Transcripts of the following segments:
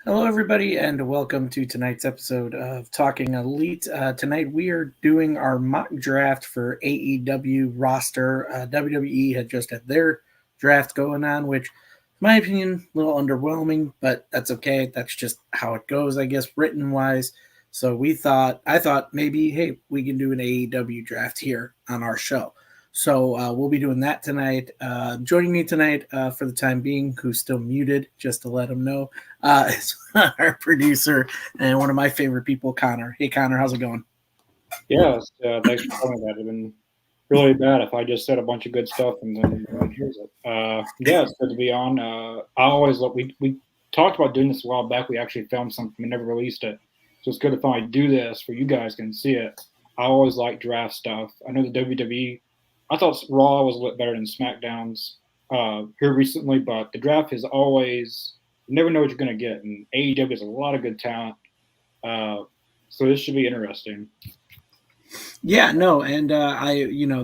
Hello, everybody, and welcome to tonight's episode of Talking Elite. Tonight, we are doing our mock draft for AEW roster. WWE had just had their draft going on, which, in my opinion, a little underwhelming, but that's okay. That's just how it goes, I guess, written wise. So I thought maybe, hey, we can do an AEW draft here on our show. So we'll be doing that tonight. Joining me tonight for the time being, who's still muted, just to let him know, is our producer and one of my favorite people, Connor. Hey, Connor, how's it going? Yes, thanks for telling me that. It'd been really bad if I just said a bunch of good stuff and then nobody hears it. Yeah, it's good to be on. I always look. We talked about doing this a while back. We actually filmed something. We never released it, so it's good to finally do this for you guys can see it. I always like draft stuff. I know the WWE. I thought Raw was a little better than SmackDown's here recently, but the draft is always you never know what you're going to get, and AEW has a lot of good talent. Uh, so this should be interesting. Yeah, no, and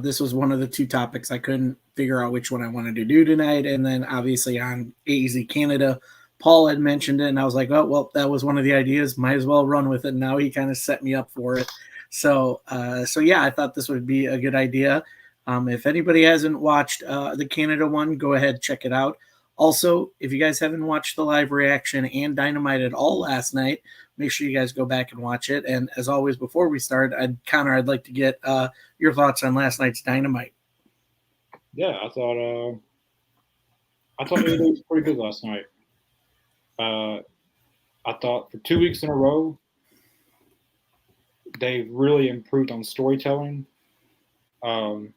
this was one of the two topics I couldn't figure out which one I wanted to do tonight, and then obviously on AEZ Canada, Paul had mentioned it, and I was like, oh well, that was one of the ideas. Might as well run with it. Now he kind of set me up for it. So yeah, I thought this would be a good idea. If anybody hasn't watched the Canada one, go ahead check it out. Also, if you guys haven't watched the live reaction and Dynamite at all last night, make sure you guys go back and watch it. And as always, before we start, Connor, I'd like to get your thoughts on last night's Dynamite. Yeah, I thought AEW was pretty good last night. Uh, I thought for 2 weeks in a row they've really improved on storytelling. Um,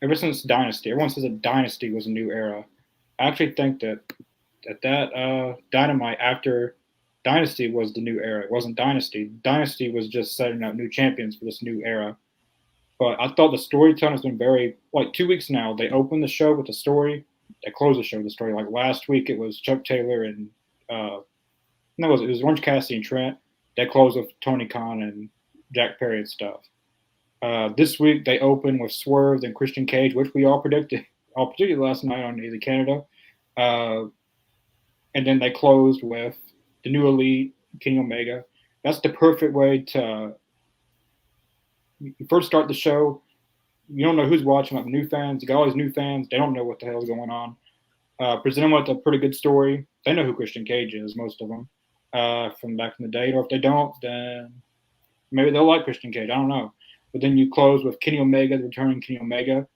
Ever since Dynasty, everyone says that Dynasty was a new era. I actually think that Dynamite after Dynasty was the new era. It wasn't Dynasty. Dynasty was just setting up new champions for this new era. But I thought the storytelling has been very like 2 weeks now. They opened the show with a story. They closed the show with a story. Like last week, it was Chuck Taylor and no, it was Orange Cassidy and Trent. They closed with Tony Khan and Jack Perry and stuff. This week they opened with Swerve and Christian Cage, which we all predicted last night on Easy Canada. Uh, and then they closed with the new Elite, Kenny Omega. That's the perfect way to you first start the show. You don't know who's watching, like new fans. You got all these new fans. They don't know what the hell's going on. Present them with a pretty good story. They know who Christian Cage is, most of them, from back in the day. Or if they don't, then maybe they'll like Christian Cage. I don't know. But then you close with Kenny Omega, the returning Kenny Omega,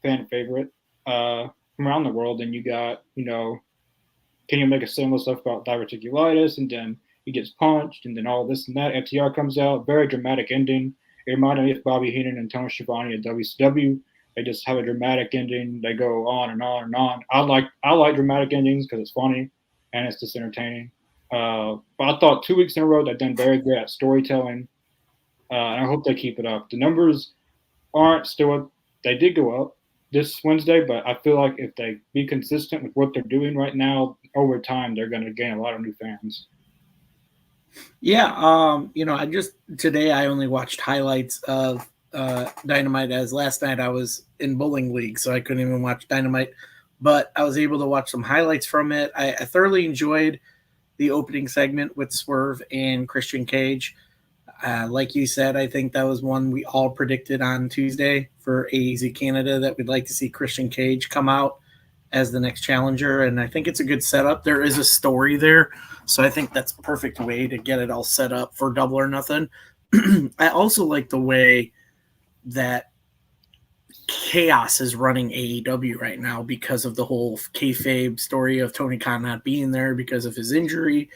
fan favorite from around the world. And you got, Kenny Omega saying all stuff about diverticulitis, and then he gets punched, and then all this and that. FTR comes out, very dramatic ending. It reminded me of Bobby Heenan and Tony Schiavone at WCW. They just have a dramatic ending. They go on and on and on. I like dramatic endings because it's funny and it's just entertaining. But I thought 2 weeks in a row they've done very good at storytelling, and I hope they keep it up. The numbers aren't still up. They did go up this Wednesday, but I feel like if they be consistent with what they're doing right now, over time they're going to gain a lot of new fans. Yeah, I just today I only watched highlights of Dynamite as last night I was in bowling league, so I couldn't even watch Dynamite, but I was able to watch some highlights from it. I thoroughly enjoyed the opening segment with Swerve and Christian Cage. Like you said, I think that was one we all predicted on Tuesday for AEZ Canada that we'd like to see Christian Cage come out as the next challenger, and I think it's a good setup. There is a story there, so I think that's a perfect way to get it all set up for Double or Nothing. I also like the way that chaos is running AEW right now because of the whole kayfabe story of Tony Khan not being there because of his injury,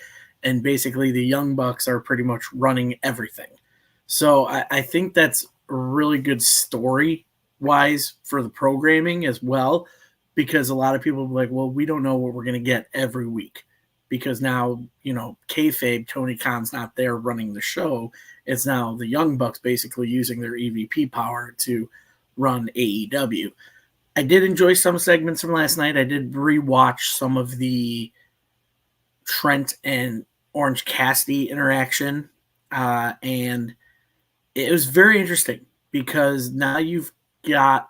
and basically the Young Bucks are pretty much running everything. So I think that's a really good story wise for the programming as well, because a lot of people are like, well, we don't know what we're going to get every week because now, kayfabe, Tony Khan's not there running the show. It's now the Young Bucks basically using their EVP power to run AEW. I did enjoy some segments from last night. I did rewatch some of the Trent and Orange Cassidy interaction, and it was very interesting because now you've got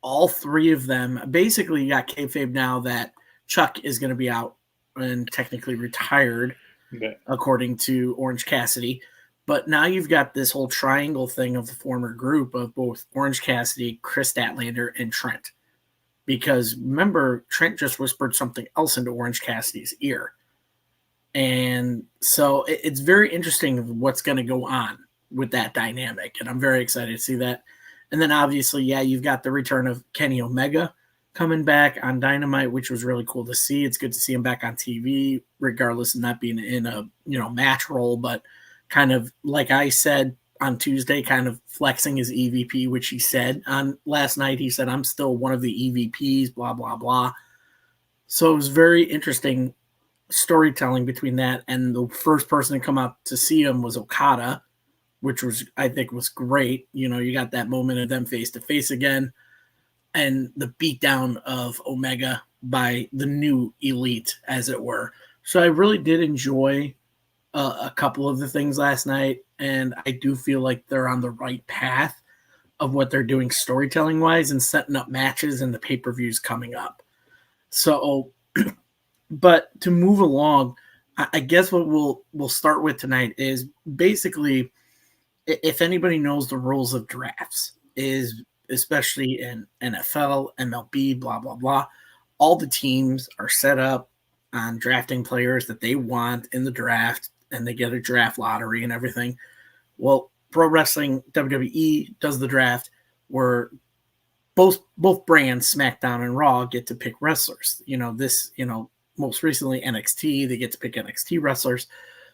all three of them. Basically, you got kayfabe now that Chuck is going to be out and technically retired, But according to Orange Cassidy. But now you've got this whole triangle thing of the former group of both Orange Cassidy, Chris Statlander, and Trent. Because remember, Trent just whispered something else into Orange Cassidy's ear. And so it's very interesting what's going to go on with that dynamic. And I'm very excited to see that. And then obviously, yeah, you've got the return of Kenny Omega coming back on Dynamite, which was really cool to see. It's good to see him back on TV, regardless of not being in a match role, but kind of like I said on Tuesday, kind of flexing his EVP, which he said on last night. He said, "I'm still one of the EVPs," blah blah blah. So it was very interesting storytelling between that, and the first person to come out to see him was Okada, which was, I think, was great. You got that moment of them face to face again, and the beatdown of Omega by the new elite, as it were. So I really did enjoy a couple of the things last night, and I do feel like they're on the right path of what they're doing storytelling wise and setting up matches and the pay per views coming up. So, but to move along, I guess what we'll start with tonight is basically, if anybody knows the rules of drafts, is especially in NFL, MLB, blah blah blah, all the teams are set up on drafting players that they want in the draft, and they get a draft lottery and everything. Well, pro wrestling, WWE does the draft where both brands, SmackDown and Raw, get to pick wrestlers. Most recently NXT, they get to pick NXT wrestlers.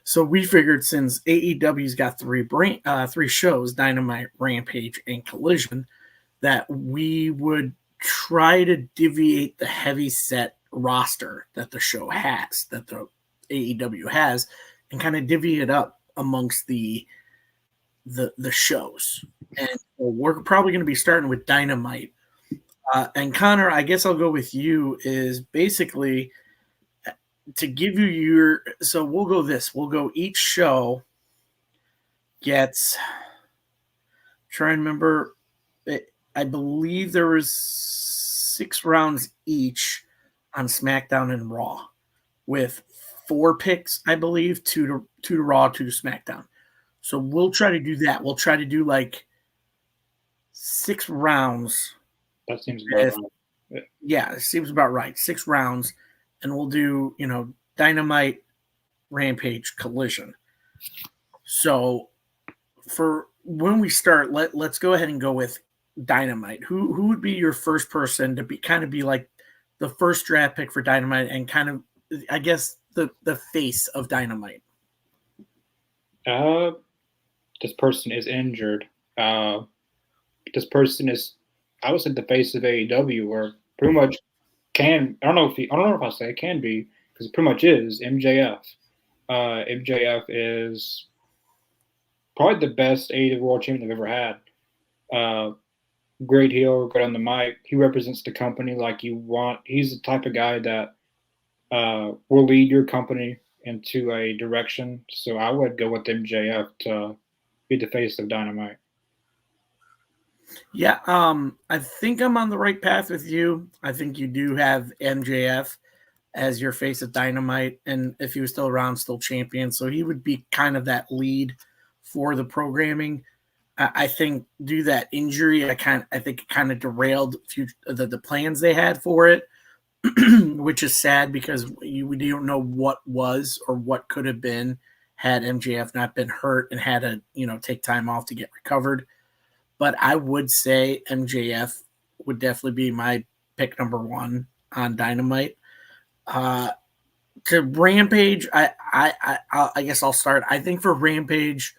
So we figured, since AEW's got three shows, Dynamite, Rampage, and Collision, that we would try to deviate the heavy set roster that the show has, that the AEW has, and kind of divvy it up amongst the shows. And we're probably going to be starting with Dynamite. And Connor, I guess I'll go with you, is basically to give you so we'll go each show gets, try and remember it, I believe there was 6 rounds each on SmackDown and Raw, with 4 picks, I believe, two to Raw, 2 to SmackDown. So we'll try to do that. We'll try to do like 6 rounds. that seems about right. Yeah, it seems about right. 6 rounds, and we'll do, Dynamite, Rampage, Collision. So for when we start, let's go ahead and go with Dynamite. Who would be your first person to be like the first draft pick for Dynamite, and kind of, I guess, the face of Dynamite? This person is injured. This person is, I would say, the face of AEW, or pretty much I don't know if I'll say it can be, because it pretty much is MJF. MJF is probably the best AEW World Champion they've ever had. Great heel, good on the mic. He represents the company like you want. He's the type of guy that will lead your company into a direction. So I would go with MJF to be the face of Dynamite. Yeah, I think I'm on the right path with you. I think you do have MJF as your face of Dynamite, and if he was still around, still champion, so he would be kind of that lead for the programming. I think due to that injury, I think it kind of derailed the plans they had for it, which is sad, because we don't know what was or what could have been had MJF not been hurt and had to take time off to get recovered. But I would say MJF would definitely be my pick number 1 on Dynamite. To Rampage, I guess I'll start. I think for Rampage,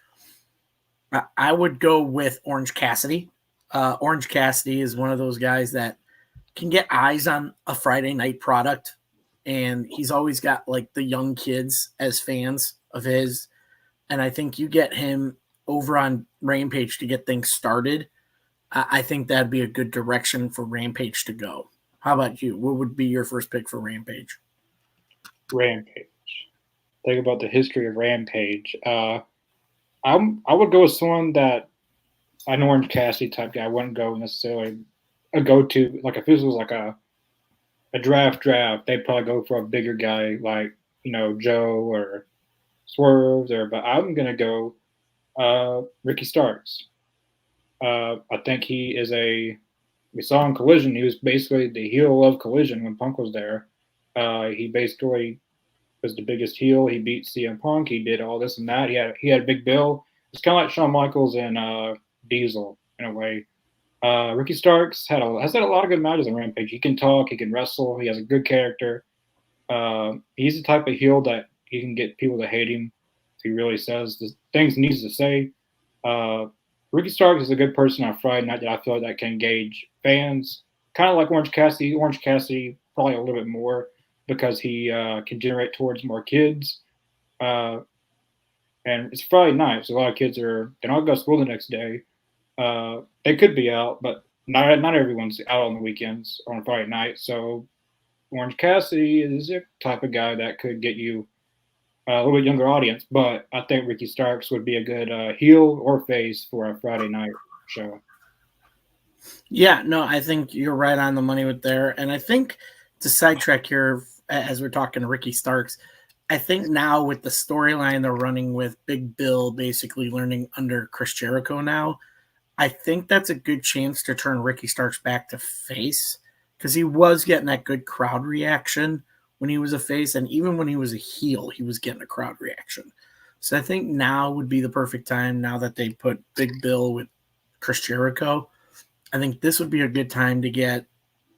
I would go with Orange Cassidy. Orange Cassidy is one of those guys that can get eyes on a Friday night product, and he's always got like the young kids as fans of his. And I think you get him over on Rampage to get things started. I think that'd be a good direction for Rampage to go. How about you? What would be your first pick for Rampage? Rampage. Think about the history of Rampage. I would go with someone that, an Orange Cassidy type guy. I wouldn't go necessarily a go-to, like if this was like a draft, they'd probably go for a bigger guy like Joe or Swerves, but I'm gonna go Ricky Starks. I think he is we saw in Collision, he was basically the heel of Collision when Punk was there. He basically was the biggest heel. He beat CM Punk. He did all this and that. He had a big bill. It's kind of like Shawn Michaels and Diesel in a way. Ricky Starks has had a lot of good matches on Rampage. He can talk. He can wrestle. He has a good character. He's the type of heel that he can get people to hate him if he really says the things he needs to say. Ricky Starks is a good person on Friday night that I feel like that can engage fans, kind of like Orange Cassidy. Orange Cassidy probably a little bit more because he can generate towards more kids. And it's Friday night, so a lot of kids they're not going to school the next day. They could be out, but not everyone's out on the weekends on Friday night. So Orange Cassidy is a type of guy that could get you a little bit younger audience, but I think Ricky Starks would be a good heel or face for a Friday night show. Yeah, no, I think you're right on the money with there. And I think to sidetrack here, as we're talking Ricky Starks, I think now with the storyline they're running with Big Bill basically learning under Chris Jericho now, I think that's a good chance to turn Ricky Starks back to face because he was getting that good crowd reaction when he was a face. And even when he was a heel, he was getting a crowd reaction. So I think now would be the perfect time now that they put Big Bill with Chris Jericho. I think this would be a good time to get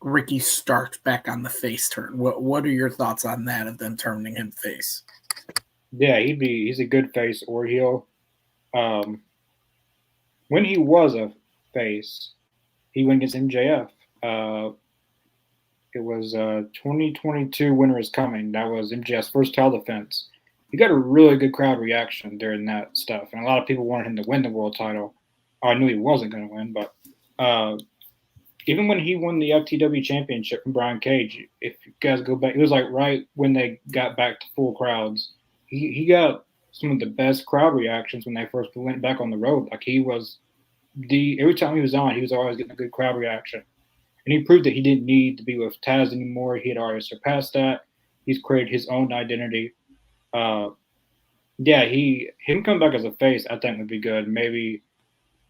Ricky Starks back on the face turn. What are your thoughts on that of them turning him face? Yeah, he's a good face or heel. Um, when he was a face, he went against MJF. It was 2022 Winter is Coming. That was MJF's first title defense. He got a really good crowd reaction during that stuff, and a lot of people wanted him to win the world title. I knew he wasn't going to win, but even when he won the FTW championship from Brian Cage, if you guys go back, it was like right when they got back to full crowds. He got some of the best crowd reactions when they first went back on the road. Like he was every time he was on, he was always getting a good crowd reaction. And he proved that he didn't need to be with Taz anymore. He had already surpassed that. He's created his own identity. Yeah, him coming back as a face, I think would be good. Maybe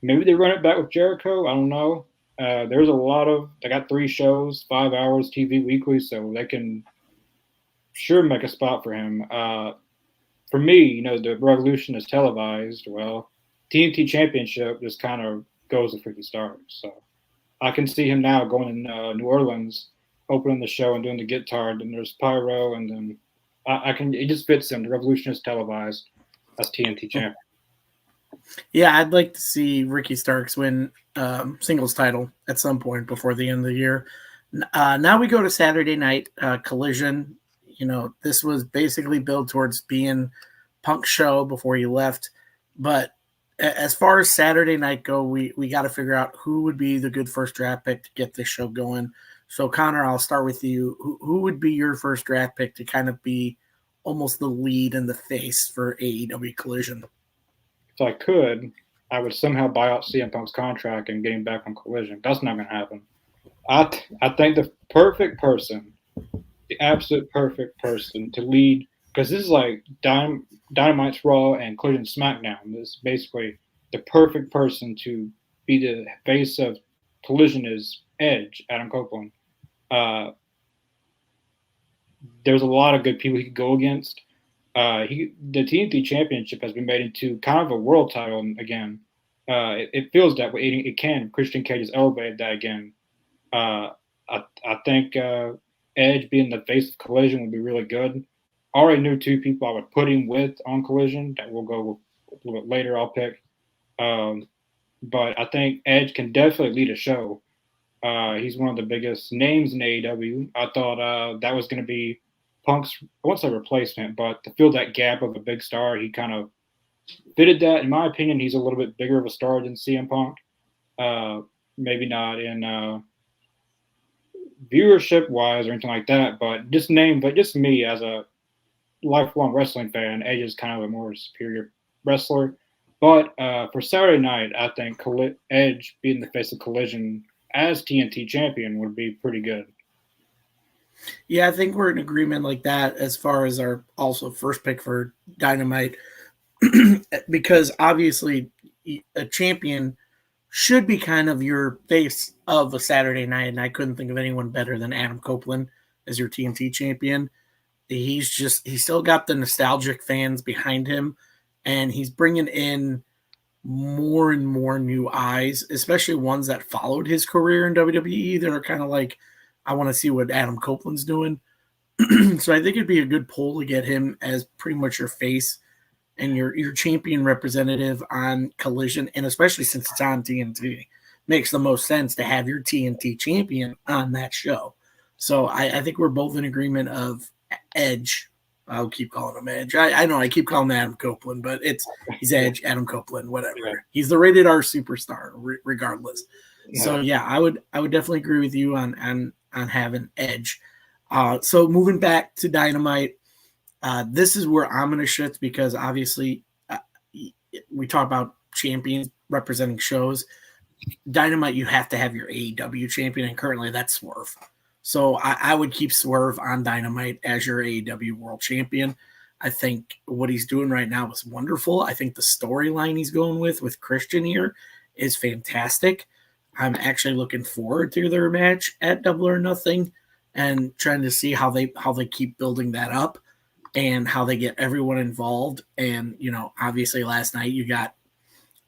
they run it back with Jericho. I don't know. There's they got 3 shows, 5 hours TV weekly, so they can sure make a spot for him. For me, the Revolution is televised. Well, TNT Championship just kind of goes with Ricky Starks. So I can see him now going in New Orleans, opening the show and doing the guitar, and then there's pyro, and then it just fits him. The Revolution is televised as TNT champion. Yeah, I'd like to see Ricky Starks win singles title at some point before the end of the year. Now we go to Saturday night Collision. This was basically built towards being Punk's show before he left. But as far as Saturday night go, we got to figure out who would be the good first draft pick to get this show going. So, Connor, I'll start with you. Who would be your first draft pick to kind of be almost the lead and the face for AEW Collision? If I could, I would somehow buy out CM Punk's contract and get him back on Collision. That's not going to happen. I think the perfect person, the absolute perfect person to lead, because this is like Dynamite's Raw and Collision SmackDown. This is basically the perfect person to be the face of Collision is Edge, Adam Copeland. There's a lot of good people he could go against. The TNT Championship has been made into kind of a world title again. It feels that way. It can. Christian Cage has elevated that again. I think Edge being the face of Collision would be really good. I already knew 2 people I would put him with on Collision that we'll go a little bit later. I'll pick. But I think Edge can definitely lead a show. He's one of the biggest names in AEW. I thought that was going to be Punk's, I won't say replacement, but to fill that gap of a big star, he kind of fitted that. In my opinion, he's a little bit bigger of a star than CM Punk. Maybe not in viewership wise or anything like that, but just me as a lifelong wrestling fan, Edge is kind of a more superior wrestler. But for Saturday night, I think Edge being the face of Collision as TNT champion would be pretty good. Yeah, I think we're in agreement like that as far as our also first pick for Dynamite, because obviously a champion should be kind of your face of a Saturday night, and I couldn't think of anyone better than Adam Copeland as your TNT champion. He's still got the nostalgic fans behind him, and he's bringing in more and more new eyes, especially ones that followed his career in WWE that are kind of like, I want to see what Adam Copeland's doing. So I think it'd be a good pull to get him as pretty much your face and your champion representative on Collision, and especially since it's on TNT, makes the most sense to have your TNT champion on that show. So I think we're both in agreement of Edge. I'll keep calling him Edge. I know I keep calling him Adam Copeland, but he's Edge, Adam Copeland, whatever. Yeah. He's the rated R superstar, regardless. Yeah. So yeah, I would definitely agree with you on having Edge. So moving back to Dynamite, this is where I'm going to shift because obviously we talk about champions representing shows. Dynamite, you have to have your AEW champion, and currently that's Swerve. So I would keep Swerve on Dynamite as your AEW world champion. I think what he's doing right now is wonderful. I think the storyline he's going with Christian here is fantastic. I'm actually looking forward to their match at Double or Nothing and trying to see how they keep building that up and how they get everyone involved. And, obviously last night you got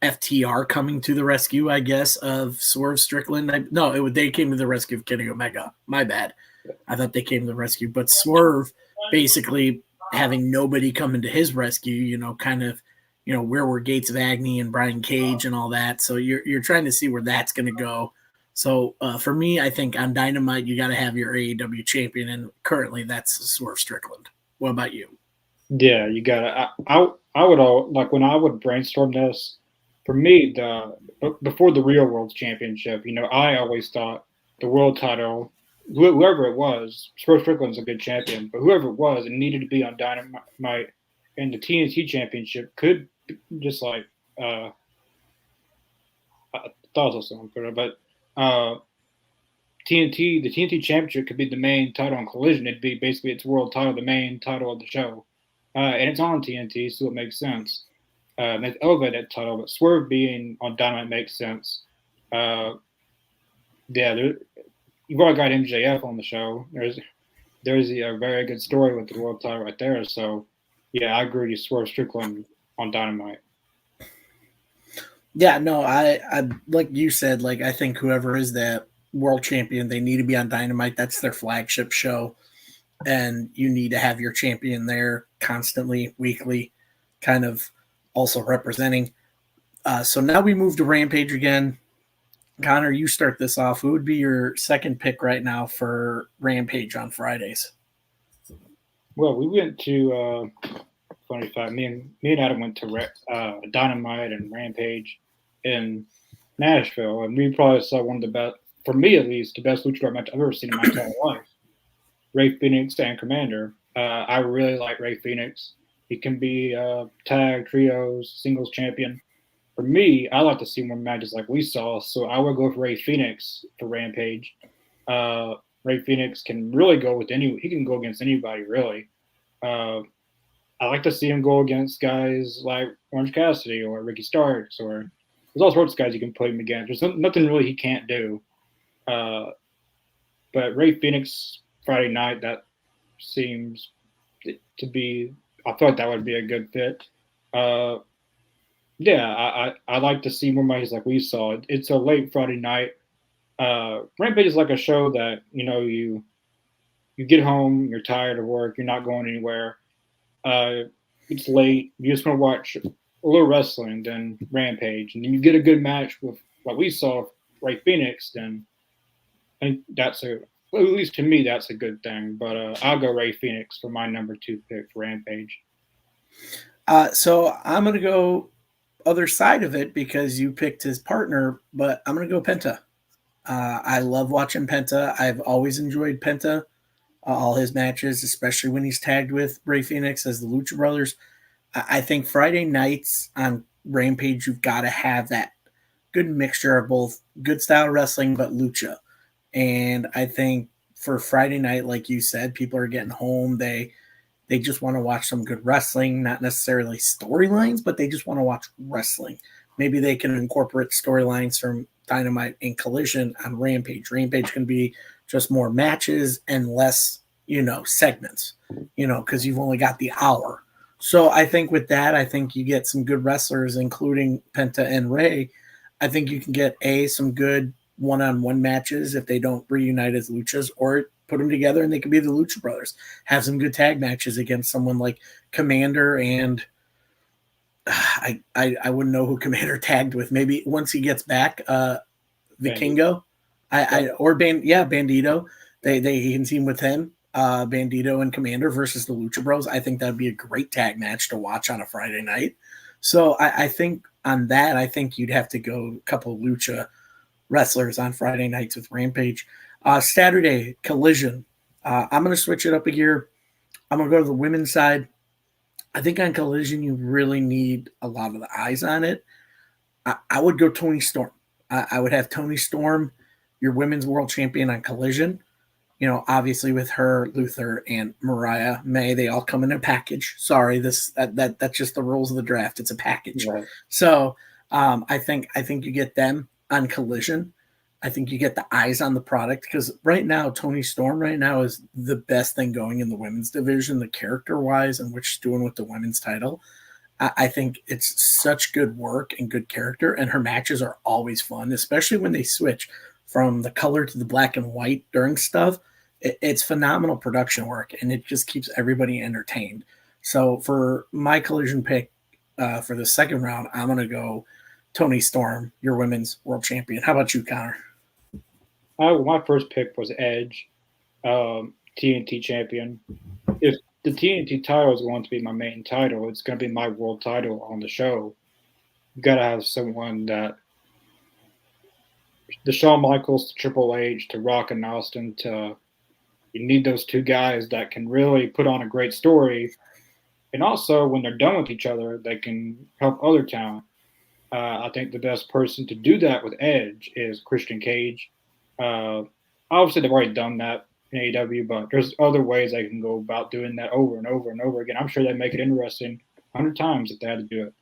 FTR coming to the rescue, I guess, of Swerve Strickland. They came to the rescue of Kenny Omega. My bad. I thought they came to the rescue. But Swerve basically having nobody coming to his rescue, kind of, where were Gates of Agony and Brian Cage and all that. So you're trying to see where that's going to go. So for me, I think on Dynamite, you got to have your AEW champion, and currently that's Swerve Strickland. What about you? Yeah, you gotta. I would all like when I would brainstorm this. For me, before the Real World Championship, I always thought the world title, whoever it was, Swerve Strickland's a good champion, but whoever it was, it needed to be on Dynamite, and the TNT Championship could just like I thought it was something, but TNT, the TNT Championship could be the main title on Collision. It'd be basically its world title, the main title of the show, and it's on TNT, so it makes sense. It's elevated title, but Swerve being on Dynamite makes sense. Yeah, you've already got MJF on the show. There's a very good story with the world title right there. So, yeah, I agree with you, Swerve Strickland on Dynamite. Yeah, no, I like you said, like I think whoever is the world champion, they need to be on Dynamite. That's their flagship show, and you need to have your champion there constantly, weekly, kind of also representing. So now we move to Rampage again. Connor, you start this off. Who would be your second pick right now for Rampage on Fridays? Well, we went to funny fact. Me and Adam went to Dynamite and Rampage in Nashville, and we probably saw one of the best, for me at least, the best luchador match I've ever seen in my entire life. Ray Phoenix and Commander. I really like Ray Phoenix. He can be tag, trios, singles champion. For me, I like to see more matches like we saw, so I would go for Ray Phoenix for Rampage. Ray Phoenix can really go with he can go against anybody, really. I like to see him go against guys like Orange Cassidy or Ricky Starks, or there's all sorts of guys you can put him against. There's nothing really he can't do. But Ray Phoenix Friday night, that seems to be. I thought that would be a good fit. Yeah, I like to see more matches like we saw. It's a late Friday night. Rampage is like a show that you get home, you're tired of work, you're not going anywhere. It's late, you just want to watch a little wrestling, then Rampage, and then you get a good match with what we saw, Ray Phoenix. Then I think at least to me, that's a good thing. But I'll go Ray Phoenix for my number 2 pick for Rampage. So I'm going to go other side of it because you picked his partner, but I'm going to go Penta. I love watching Penta. I've always enjoyed Penta, all his matches, especially when he's tagged with Ray Phoenix as the Lucha Brothers. I think Friday nights on Rampage, you've got to have that good mixture of both good style wrestling but lucha. And I think for Friday night, like you said, people are getting home. They just want to watch some good wrestling, not necessarily storylines, but they just want to watch wrestling. Maybe they can incorporate storylines from Dynamite and Collision on Rampage. Rampage can be just more matches and less, segments, because you've only got the hour. So I think with that, I think you get some good wrestlers, including Penta and Ray. I think you can get some good one-on-one matches if they don't reunite as luchas, or put them together and they could be the Lucha Brothers. Have some good tag matches against someone like Commander and I wouldn't know who Commander tagged with. Maybe once he gets back, Vikingo, Bandito. They can team with him, Bandito and Commander versus the Lucha Bros. I think that'd be a great tag match to watch on a Friday night. So I think on that, I think you'd have to go a couple Lucha wrestlers on Friday nights with Rampage. Saturday, Collision. I'm going to switch it up a gear. I'm going to go to the women's side. I think on Collision, you really need a lot of the eyes on it. I would go Toni Storm. I would have Toni Storm, your women's world champion on Collision. Obviously with her, Luther, and Mariah May, they all come in a package. Sorry, that's just the rules of the draft. It's a package. Right. So I think you get them on Collision. I think you get the eyes on the product because right now, Toni Storm right now is the best thing going in the women's division, the character-wise, and what she's doing with the women's title. I think it's such good work and good character, and her matches are always fun, especially when they switch from the color to the black and white during stuff. It's phenomenal production work, and it just keeps everybody entertained. So for my Collision pick for the second round, I'm going to go Toni Storm, your women's world champion. How about you, Connor? My first pick was Edge, TNT champion. If the TNT title is going to be my main title, it's going to be my world title on the show. You got to have someone that the Shawn Michaels to Triple H to Rock and Austin you need those two guys that can really put on a great story. And also when they're done with each other, they can help other talent. I think the best person to do that with Edge is Christian Cage. Obviously, they've already done that in AEW, but there's other ways they can go about doing that over and over and over again. I'm sure they'd make it interesting 100 times if they had to do it.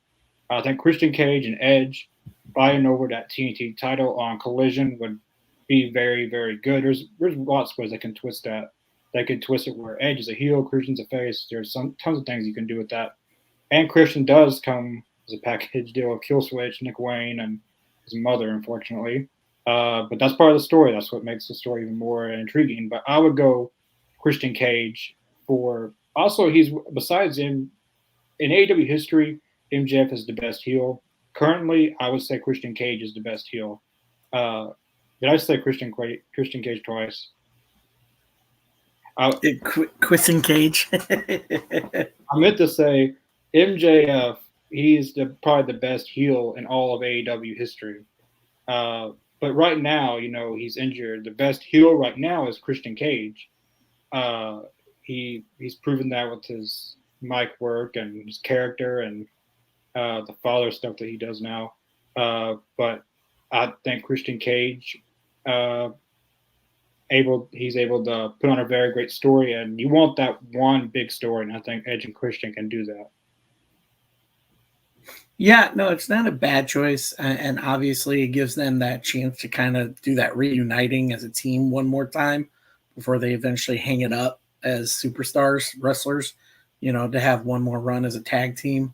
I think Christian Cage and Edge fighting over that TNT title on Collision would be very, very good. There's lots of ways they can twist that. They could twist it where Edge is a heel, Christian's a face. There's tons of things you can do with that. And Christian does come as a package deal of Killswitch, Nick Wayne, and his mother, unfortunately. But that's part of the story. That's what makes the story even more intriguing. But I would go Christian Cage for – also, he's – besides him, in AEW history, MJF is the best heel. Currently, I would say Christian Cage is the best heel. Did I say Christian Cage twice? Christian Cage. I meant to say MJF, he's probably the best heel in all of AEW history. But right now, he's injured. The best heel right now is Christian Cage. He's proven that with his mic work and his character and the father stuff that he does now. But I think Christian Cage, he's able to put on a very great story, and you want that one big story, and I think Edge and Christian can do that. Yeah, no, it's not a bad choice, and obviously it gives them that chance to kind of do that reuniting as a team one more time before they eventually hang it up as superstars, wrestlers, to have one more run as a tag team.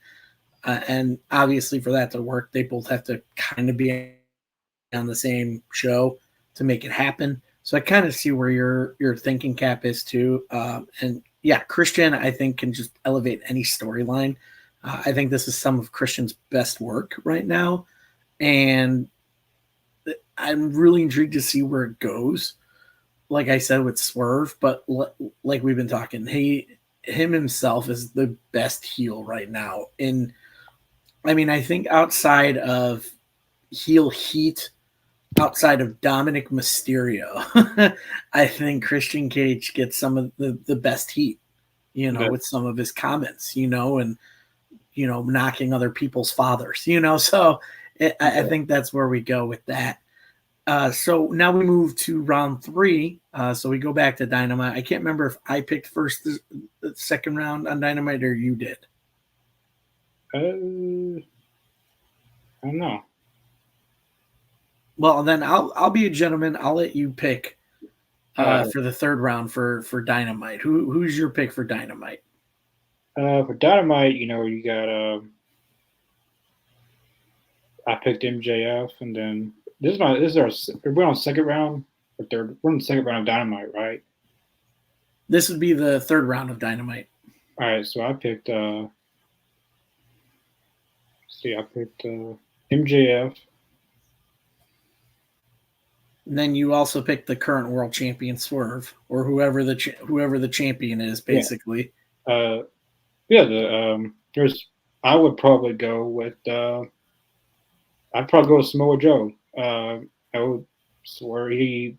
And obviously for that to work, they both have to kind of be on the same show to make it happen. So I kind of see where your thinking cap is too. And yeah, Christian, I think, can just elevate any storyline. I think this is some of Christian's best work right now. And I'm really intrigued to see where it goes. Like I said, with Swerve, but like we've been talking, him himself is the best heel right now. I think outside of heel heat, outside of Dominic Mysterio, I think Christian Cage gets some of the best heat, with some of his comments, and, knocking other people's fathers, so I think that's where we go with that. So now we move to round three. So we go back to Dynamite. I can't remember if I picked first, the second round on Dynamite, or you did. I don't know. Well, then I'll be a gentleman. I'll let you pick Uh, for the third round for Dynamite. Who's your pick for Dynamite? for Dynamite, you got I picked MJF, and then this is our we're on second round or third. We're in the second round of Dynamite, right? This would be the third round of Dynamite. All right, so I picked. I picked MJF. And then you also pick the current world champion Swerve, or whoever the champion is, Yeah. basically. Yeah. There's. I would probably go with. I'd probably go with Samoa Joe. I would swear he.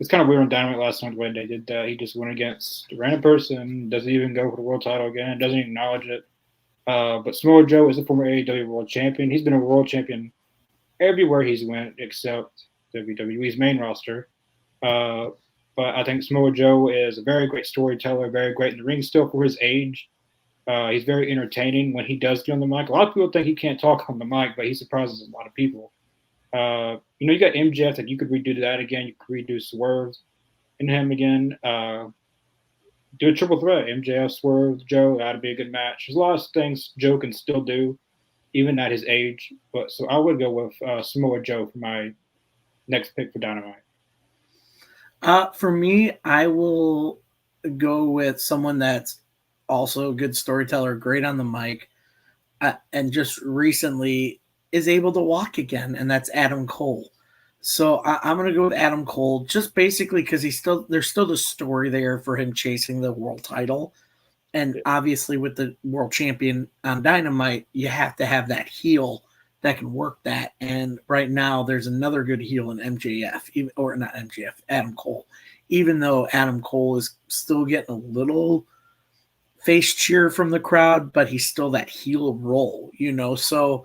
It's kind of weird on Dynamite last night when they did that. He just went against a random person, doesn't even go for the world title again, doesn't even acknowledge it. But Samoa Joe is a former AEW world champion. He's been a world champion everywhere he's went except WWE's main roster. Uh, but I think Samoa Joe is a very great storyteller, very great in the ring still for his age. He's very entertaining when he does get on the mic. A lot of people think he can't talk on the mic, but he surprises a lot of people. You got MJF that you could redo that again. You could redo Swerve and him again. Do a triple threat. MJF, Swerve, Joe. That'd be a good match. There's a lot of things Joe can still do, even at his age. But so I would go with Samoa Joe for my next pick for Dynamite. For me, I will go with someone that's also a good storyteller, great on the mic, and just recently is able to walk again, and that's Adam Cole. So I'm going to go with Adam Cole, just basically because there's still the story there for him chasing the world title, and obviously with the world champion on Dynamite, you have to have that heel that can work that. And right now, there's another good heel in MJF, or not MJF, Adam Cole. Even though Adam Cole is still getting a little face cheer from the crowd, but he's still that heel role, So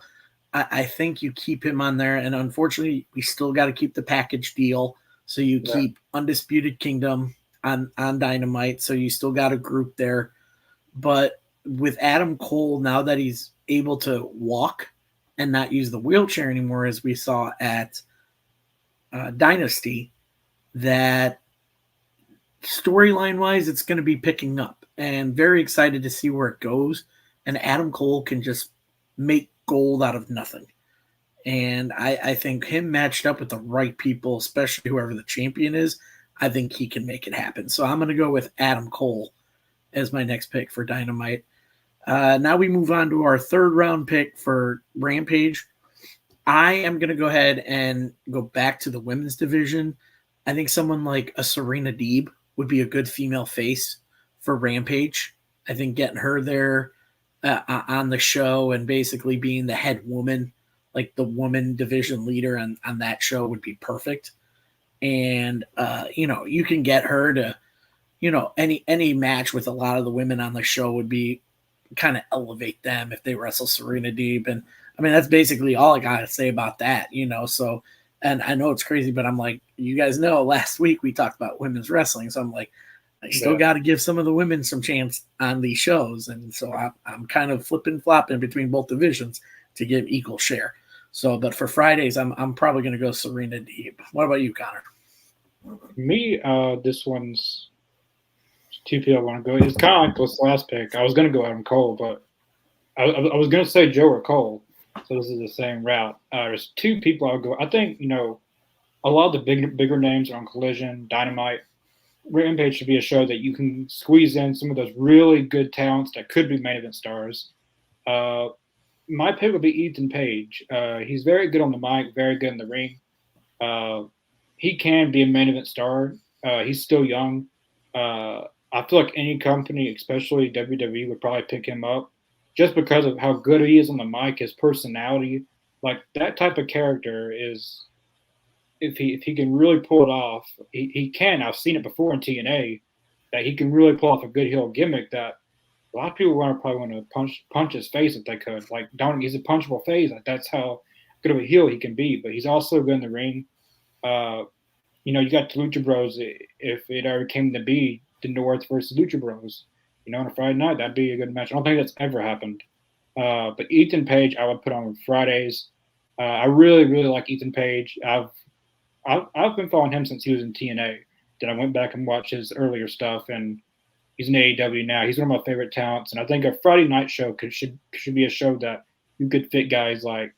I think you keep him on there, and unfortunately, we still got to keep the package deal. So you keep Undisputed Kingdom on Dynamite, so you still got a group there. But with Adam Cole, now that he's able to walk and not use the wheelchair anymore, as we saw at Dynasty, that storyline wise, it's going to be picking up, and very excited to see where it goes. And Adam Cole can just make gold out of nothing. And I think him matched up with the right people, especially whoever the champion is, I think he can make it happen. So I'm going to go with Adam Cole as my next pick for Dynamite. Now we move on to our third round pick for Rampage. I am going to go ahead and go back to the women's division. I think someone like a Serena Deeb would be a good female face for Rampage. I think getting her there on the show and basically being the head woman, like the woman division leader on that show, would be perfect. And, you can get her to, any match with a lot of the women on the show would be kind of elevate them if they wrestle Serena Deeb. And I mean, that's basically all I got to say about that, So, and I know it's crazy, but I'm like, you guys know, last week we talked about women's wrestling. So I'm like, I still got to give some of the women some chance on these shows. And so I'm kind of flopping between both divisions to give equal share. So, but for Fridays, I'm probably going to go Serena Deeb. What about you, Connor? Me, this one's two people I want to go. It's kind of like this last pick. I was going to go Adam Cole, but I was going to say Joe or Cole. So this is the same route. There's two people I'll go. I think, a lot of the bigger names are on Collision, Dynamite. Rampage should be a show that you can squeeze in some of those really good talents that could be main event stars. My pick would be Ethan Page. He's very good on the mic, very good in the ring. He can be a main event star. He's still young. I feel like any company, especially WWE, would probably pick him up just because of how good he is on the mic, his personality. Like that type of character is, if he can really pull it off, he can. I've seen it before in TNA that he can really pull off a good heel gimmick that a lot of people probably want to punch his face if they could. Like Dominic, he's a punchable face. Like that's how good of a heel he can be. But he's also good in the ring. You got the Lucha Bros. If it ever came to be the North versus Lucha Bros, on a Friday night, that'd be a good match. I don't think that's ever happened. But Ethan Page, I would put on Fridays. I really, really like Ethan Page. I've been following him since he was in TNA. Then I went back and watched his earlier stuff, and he's in AEW now. He's one of my favorite talents, and I think a Friday night show should be a show that you could fit guys like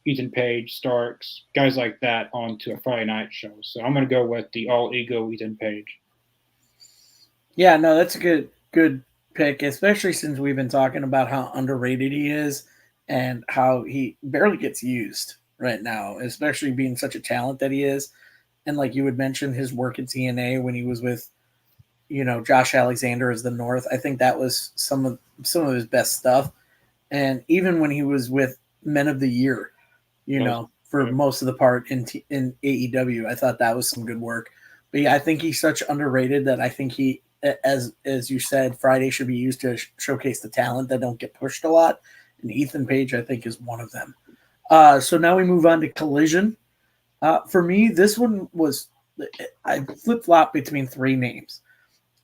Ethan Page, Starks, guys like that onto a Friday night show. So I'm going to go with the all ego Ethan Page. Yeah, no, that's a good pick, especially since we've been talking about how underrated he is and how he barely gets used right now, especially being such a talent that he is. And like you would mention his work at TNA when he was with, Josh Alexander as the North. I think that was some of his best stuff. And even when he was with Men of the Year, for most of the part in AEW, I thought that was some good work. But yeah, I think he's such underrated that I think he, as you said, Friday should be used to showcase the talent that don't get pushed a lot. And Ethan Page, I think, is one of them. So now we move on to Collision. For me, this one was I flip flop between three names,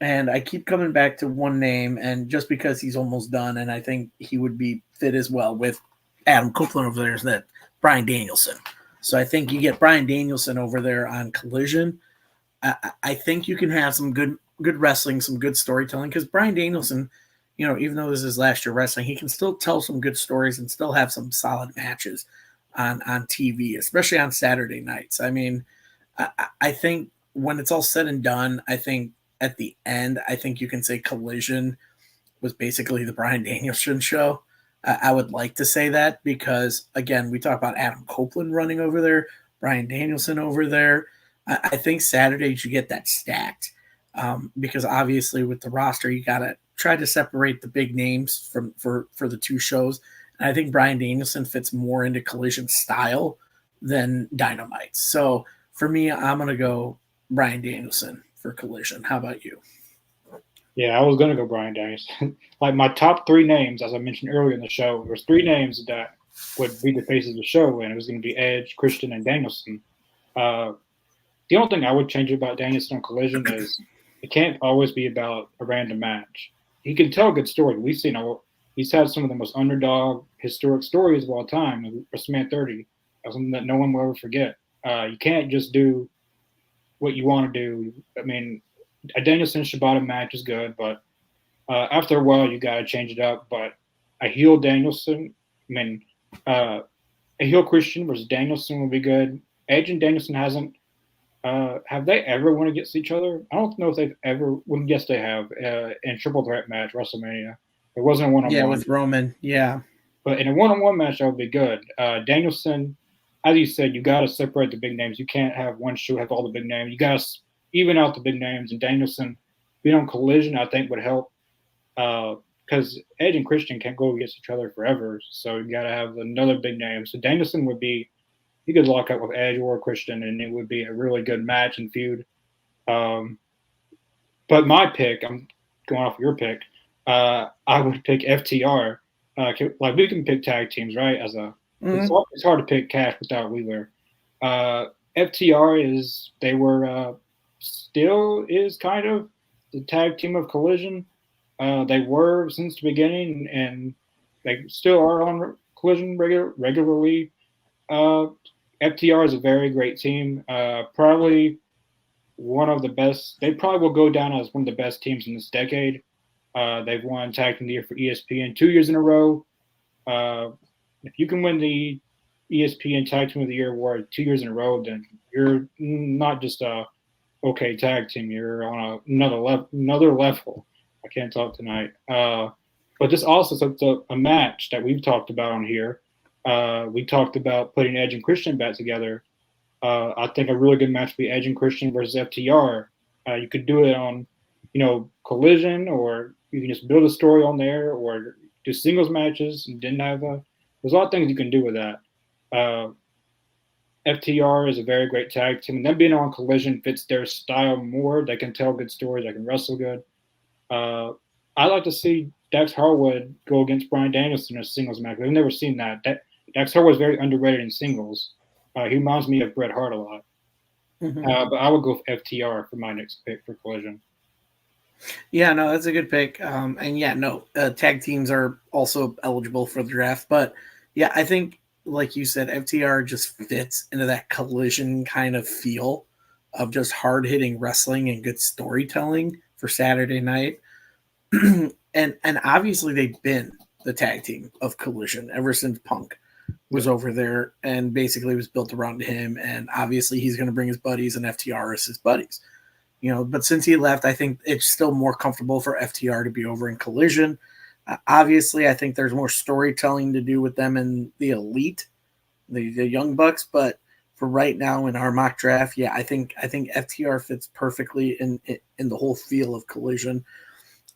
and I keep coming back to one name, and just because he's almost done, and I think he would be fit as well with Adam Copeland over there, is that Bryan Danielson. So I think you get Bryan Danielson over there on Collision. I think you can have some good wrestling, some good storytelling, because Bryan Danielson, even though this is his last year wrestling, he can still tell some good stories and still have some solid matches on TV, especially on Saturday nights. I mean, I think when it's all said and done, I think at the end, I think you can say Collision was basically the Bryan Danielson show. I would like to say that because, again, we talk about Adam Copeland running over there, Bryan Danielson over there. I think Saturdays you get that stacked because obviously with the roster, you got to try to separate the big names for the two shows. And I think Bryan Danielson fits more into Collision style than Dynamite. So for me, I'm going to go Bryan Danielson for Collision. How about you? Yeah, I was going to go Bryan Danielson. Like my top three names, as I mentioned earlier in the show, there's three names that would be the faces of the show, and it was going to be Edge, Christian, and Danielson. The only thing I would change about Danielson on Collision is it can't always be about a random match. He can tell a good story. We've seen he's had some of the most underdog historic stories of all time. WrestleMania 30, that's something that no one will ever forget. You can't just do what you want to do. I mean, a Danielson Shibata match is good, but after a while you got to change it up. But a heel Danielson, a heel Christian versus Danielson would be good. Edge and Danielson hasn't. Have they ever won against each other? I don't know if they've ever. Well, yes, they have in triple threat match WrestleMania. It wasn't a one-on-one. Yeah, with Roman. Yeah, but in a one-on-one match, that would be good. Danielson, as you said, you got to separate the big names. You can't have one show have all the big names. You got to even out the big names. And Danielson being on Collision, I think, would help because Edge and Christian can't go against each other forever. So you got to have another big name. So Danielson would be. You could lock up with Edge or Christian, and it would be a really good match and feud. But my pick, I'm going off your pick. I would pick FTR. Like we can pick tag teams, right? It's hard to pick Cash without Wheeler. FTR still is kind of the tag team of Collision. They were since the beginning, and they still are on Collision regularly. FTR is a very great team. Probably one of the best. They probably will go down as one of the best teams in this decade. They've won Tag Team of the Year for ESPN 2 years in a row. If you can win the ESPN Tag Team of the Year award 2 years in a row, then you're not just a okay tag team. You're on another level. I can't talk tonight. But this also sets up a match that we've talked about on here. We talked about putting Edge and Christian back together. I think a really good match would be Edge and Christian versus FTR. You could do it on, Collision, or you can just build a story on there, or do singles matches and didn't have there's a lot of things you can do with that. FTR is a very great tag team, and them being on Collision fits their style more. They can tell good stories. They can wrestle good. I'd like to see Dax Harwood go against Bryan Danielson in a singles match. We've never seen that. Dax Harwood is very underrated in singles. He reminds me of Bret Hart a lot. Mhm. But I would go with FTR for my next pick for Collision. Yeah, no, that's a good pick. And yeah, no, tag teams are also eligible for the draft. But yeah, I think, like you said, FTR just fits into that collision kind of feel of just hard hitting wrestling and good storytelling for Saturday night. And obviously they've been the tag team of Collision ever since Punk was Yeah. over there and basically was built around him. And obviously he's going to bring his buddies, and FTR is his buddies. But since he left, I think it's still more comfortable for FTR to be over in Collision. Obviously, I think there's more storytelling to do with them in the Elite, the Young Bucks. But for right now in our mock draft, yeah, I think FTR fits perfectly in the whole feel of Collision.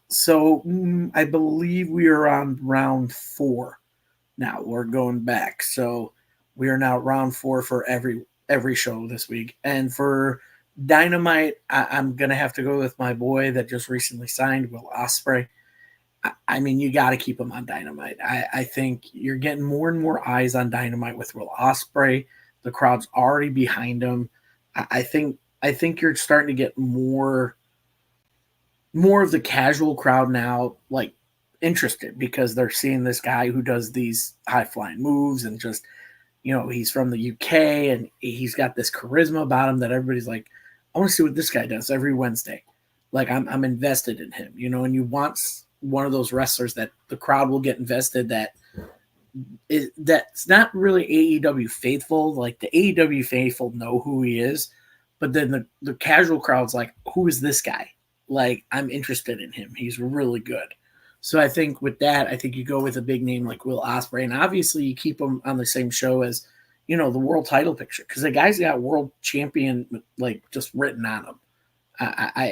So I believe we are on round 4 now. We're going back, so we are now round 4 for every show this week. And for Dynamite, I'm gonna have to go with my boy that just recently signed, Will Ospreay. I mean, you got to keep him on Dynamite. I think you're getting more and more eyes on Dynamite with Will Ospreay. The crowd's already behind him. I think you're starting to get more of the casual crowd now, like interested because they're seeing this guy who does these high flying moves and just he's from the UK and he's got this charisma about him that everybody's like, I want to see what this guy does every Wednesday. Like I'm invested in him, and you want one of those wrestlers that the crowd will get invested that's not really AEW faithful. Like the AEW faithful know who he is, but then the casual crowd's like, who is this guy? Like I'm interested in him. He's really good. So I think with that, I think you go with a big name like Will Ospreay, and obviously you keep him on the same show as the world title picture because the guy's got world champion like just written on him.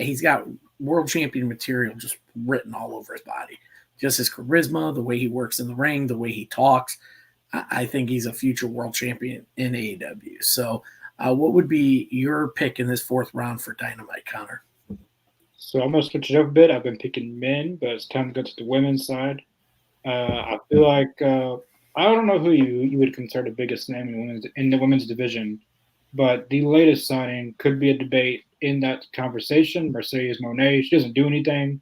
He's got world champion material just written all over his body. Just his charisma, the way he works in the ring, the way he talks. I think he's a future world champion in AEW. So, what would be your pick in this 4th round for Dynamite, Connor? So I'm gonna switch it up a bit. I've been picking men, but it's time to go to the women's side. I feel like I don't know who you would consider the biggest name in the women's division, but the latest signing could be a debate in that conversation. Mercedes Monet, she doesn't do anything,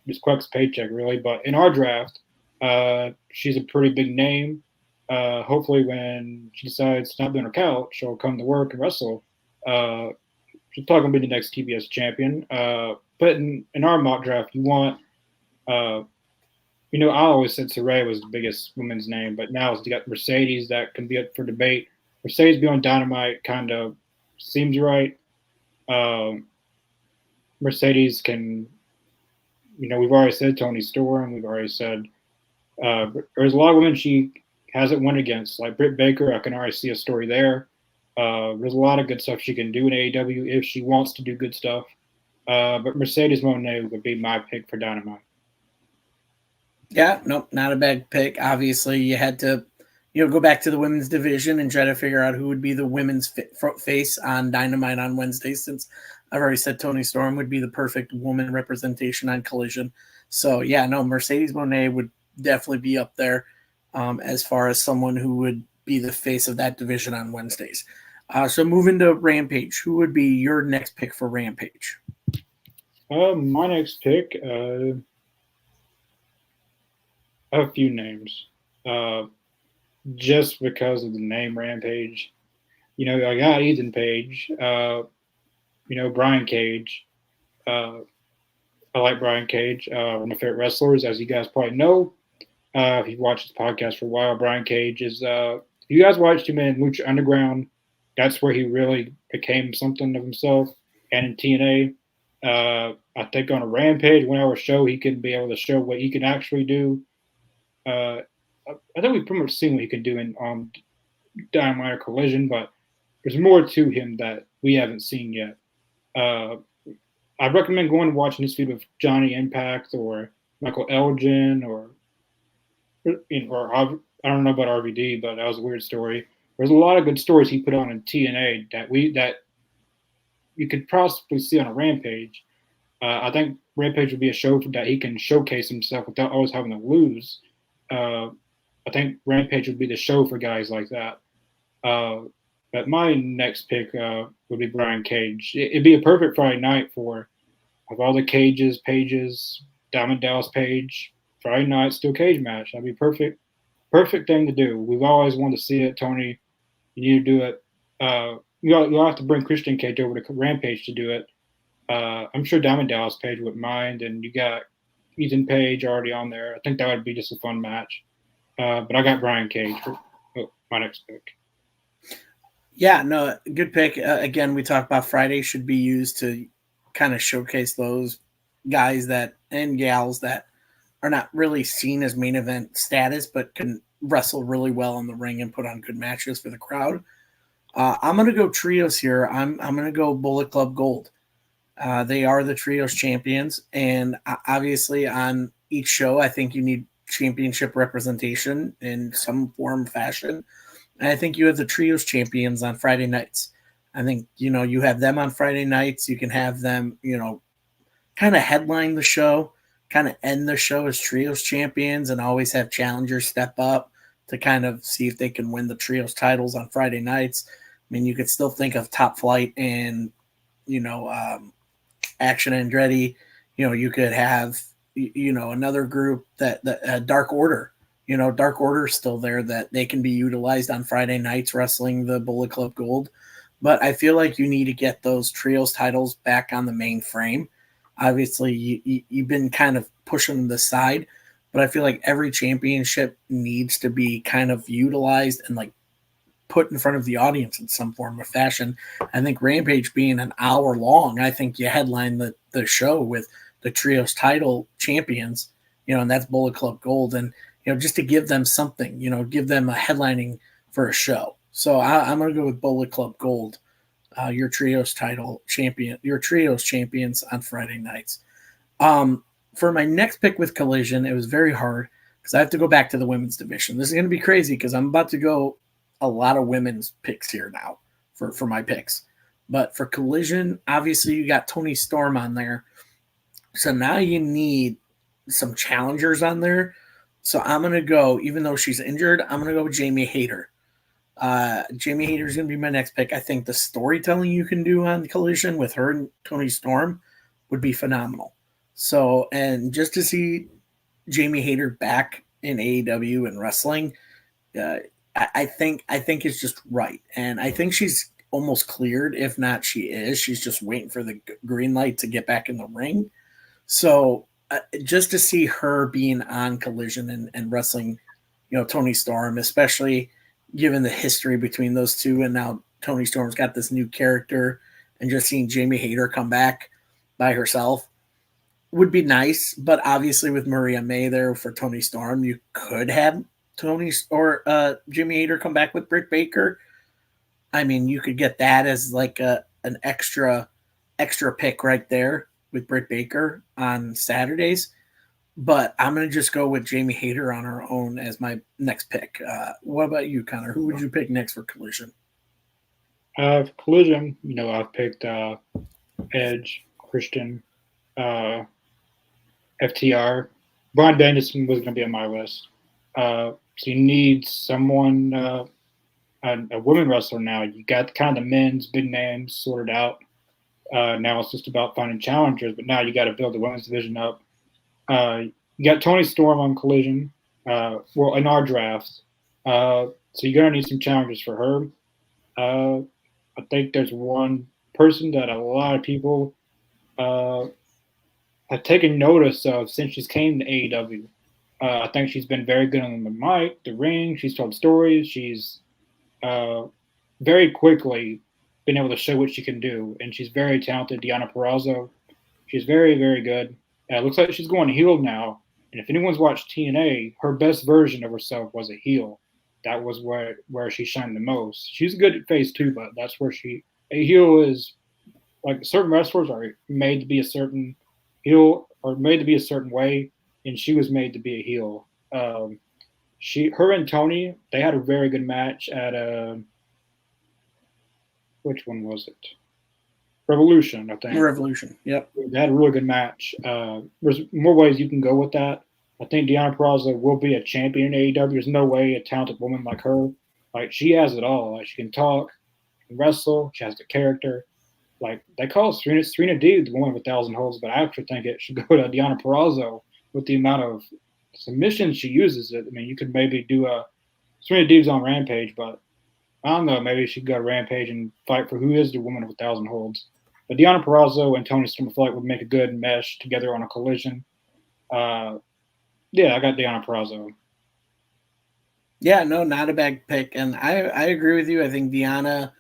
just collects paycheck really. But in our draft, she's a pretty big name. Hopefully, when she decides to not be on her couch, she'll come to work and wrestle. Uh, she's probably gonna be the next TBS champion. But in our mock draft, you want uh, I always said Saray was the biggest women's name, but now you got Mercedes that can be up for debate. Mercedes being on Dynamite kind of seems right. Um, Mercedes can, we've already said Tony Storm. We've already said there's a lot of women she hasn't won against, like Britt Baker. I can already see a story there. There's a lot of good stuff she can do in AEW if she wants to do good stuff. But Mercedes Moné would be my pick for Dynamite. Yeah, nope, not a bad pick. Obviously, you had to, go back to the women's division and try to figure out who would be the women's face on Dynamite on Wednesday. Since I've already said Tony Storm would be the perfect woman representation on Collision. So yeah, no, Mercedes Moné would definitely be up there as far as someone who would be the face of that division on Wednesdays. So moving to Rampage, who would be your next pick for Rampage? My next pick, I have a few names. Uh, just because of the name Rampage. I got Ethan Page, Brian Cage. Uh, I like Brian Cage, one of my favorite wrestlers, as you guys probably know. If you've watched this podcast for a while, Brian Cage is. If you guys watched him in Lucha Underground, that's where he really became something of himself. And in TNA, I think on a Rampage, whenever show, he can be able to show what he can actually do. I think we've pretty much seen what he can do in Dynamite or Collision, but there's more to him that we haven't seen yet. Uh, I recommend going and watching his feud with Johnny Impact or Michael Elgin or I don't know about RVD, but that was a weird story. There's a lot of good stories he put on in TNA that you could possibly see on a Rampage. I think Rampage would be a show that he can showcase himself without always having to lose. I think Rampage would be the show for guys like that. But my next pick would be Brian Cage. It'd be a perfect Friday night for of all the Cages, Pages, Diamond Dallas Page, Friday night steel cage match. That'd be perfect thing to do. We've always wanted to see it, Tony. You need to do it. You'll have to bring Christian Cage over to Rampage to do it. I'm sure Diamond Dallas Page wouldn't mind, and you got Ethan Page already on there. I think that would be just a fun match. But I got Brian Cage for my next pick. Yeah, no, good pick. Again, we talked about Friday should be used to kind of showcase those guys that and gals that are not really seen as main event status, but can wrestle really well in the ring and put on good matches for the crowd. I'm gonna go trios here. I'm gonna go Bullet Club Gold. They are the trios champions, and obviously on each show, I think you need championship representation in some form fashion. And I think you have the trios champions on Friday nights. I think you have them on Friday nights. You can have them, kind of headline the show, kind of end the show as trios champions, and always have challengers step up to kind of see if they can win the trios titles on Friday nights. I mean, you could still think of Top Flight and Action Andretti. You could have another group that Dark Order. Dark Order is still there that they can be utilized on Friday nights wrestling the Bullet Club Gold. But I feel like you need to get those trios titles back on the main frame. Obviously, you've been kind of pushing them aside, but I feel like every championship needs to be kind of utilized and like put in front of the audience in some form or fashion. I think Rampage being an hour long, I think you headline the show with the trios title champions, and that's Bullet Club Gold. And, just to give them something, give them a headlining for a show. So I'm going to go with Bullet Club Gold, your trios champions on Friday nights. For my next pick with Collision, it was very hard because I have to go back to the women's division. This is going to be crazy because I'm about to go a lot of women's picks here now for my picks. But for Collision, obviously you got Toni Storm on there. So now you need some challengers on there. So I'm going to go, even though she's injured, I'm going to go with Jamie Hayter. Jamie Hayter is going to be my next pick. I think the storytelling you can do on Collision with her and Toni Storm would be phenomenal. So, and just to see Jamie Hayter back in AEW and wrestling, I think it's just right. And I think she's almost cleared. If not, she is. She's just waiting for the green light to get back in the ring. So just to see her being on Collision and wrestling, Toni Storm, especially given the history between those two, and now Toni Storm's got this new character, and just seeing Jamie Hayter come back by herself would be nice. But obviously with Maria May there for Toni Storm, you could have Jamie Hayter come back with Britt Baker. I mean, you could get that as like an extra pick right there with Britt Baker on Saturdays. But I'm going to just go with Jamie Hayter on her own as my next pick. What about you, Connor? Who would you pick next for Collision? For Collision, I've picked Edge, Christian, FTR. Brian Danielson was going to be on my list. So you need someone, a women wrestler now. You got kind of the men's big names sorted out. Now it's just about finding challengers, but now you got to build the women's division up. You got Toni Storm on Collision, in our drafts. So you're going to need some challenges for her. I think there's one person that a lot of people have taken notice of since she's came to AEW. I think she's been very good on the mic, the ring. She's told stories. She's very quickly been able to show what she can do, and she's very talented. Deonna Purrazzo, she's very, very good. It looks like she's going heel now. And if anyone's watched TNA, her best version of herself was a heel. That was where she shined the most. She's good at face too, but that's where a heel is like certain wrestlers are made to be a certain heel or made to be a certain way, and she was made to be a heel. Her and Toni, they had a very good match at which one was it? Revolution, I think. Revolution, yep. They had a really good match. There's more ways you can go with that. I think Deonna Purrazzo will be a champion in AEW. There's no way a talented woman like her, like she has it all. Like she can talk, can wrestle. She has the character. Like they call Serena Deeb the woman of 1,000 holds, but I actually think it should go to Deonna Purrazzo with the amount of submissions she uses. It. I mean, you could maybe do a Serena Deeb's on Rampage, but I don't know. Maybe she could go to Rampage and fight for who is the woman of 1,000 holds. But Deonna Purrazzo and Toni Storm, I feel like would make a good mesh together on a collision. Yeah, I got Deonna Purrazzo. Yeah, no, not a bad pick. And I agree with you. I think Deanna,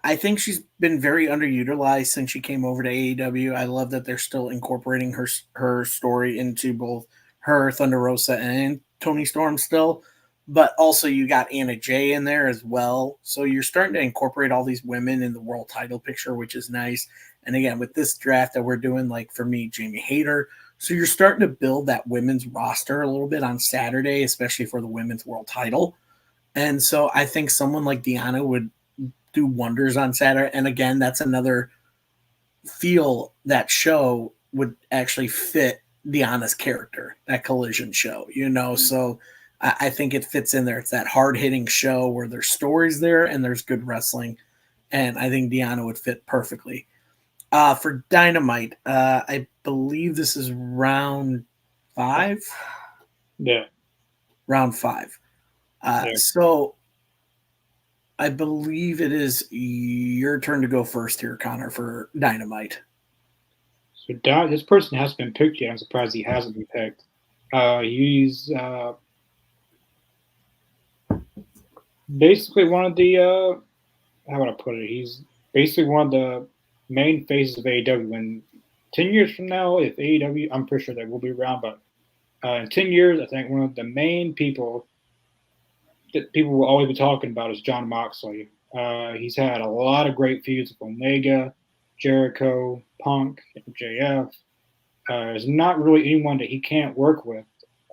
I think she's been very underutilized since she came over to AEW. I love that they're still incorporating her story into both her, Thunder Rosa, and Tony Storm still. But also, you got Anna Jay in there as well. So you're starting to incorporate all these women in the world title picture, which is nice. And again, with this draft that we're doing, like for me, Jamie Hayter. So you're starting to build that women's roster a little bit on Saturday, especially for the women's world title. And so I think someone like Deanna would do wonders on Saturday. And again, that's another feel that show would actually fit Deanna's character, that collision show, you know? So I think it fits in there. It's that hard hitting show where there's stories there and there's good wrestling. And I think Deanna would fit perfectly. For Dynamite, I believe this is round 5. Yeah. Round 5. Yeah. So I believe it is your turn to go first here, Connor, for Dynamite. So this person hasn't been picked yet. I'm surprised he hasn't been picked. He's basically one of the how would I put it? He's basically one of the main faces of AEW. And 10 years from now, if AEW, I'm pretty sure they will be around, but in 10 years, I think one of the main people that people will always be talking about is Jon Moxley. He's had a lot of great feuds with Omega, Jericho, Punk, MJF. There's not really anyone that he can't work with.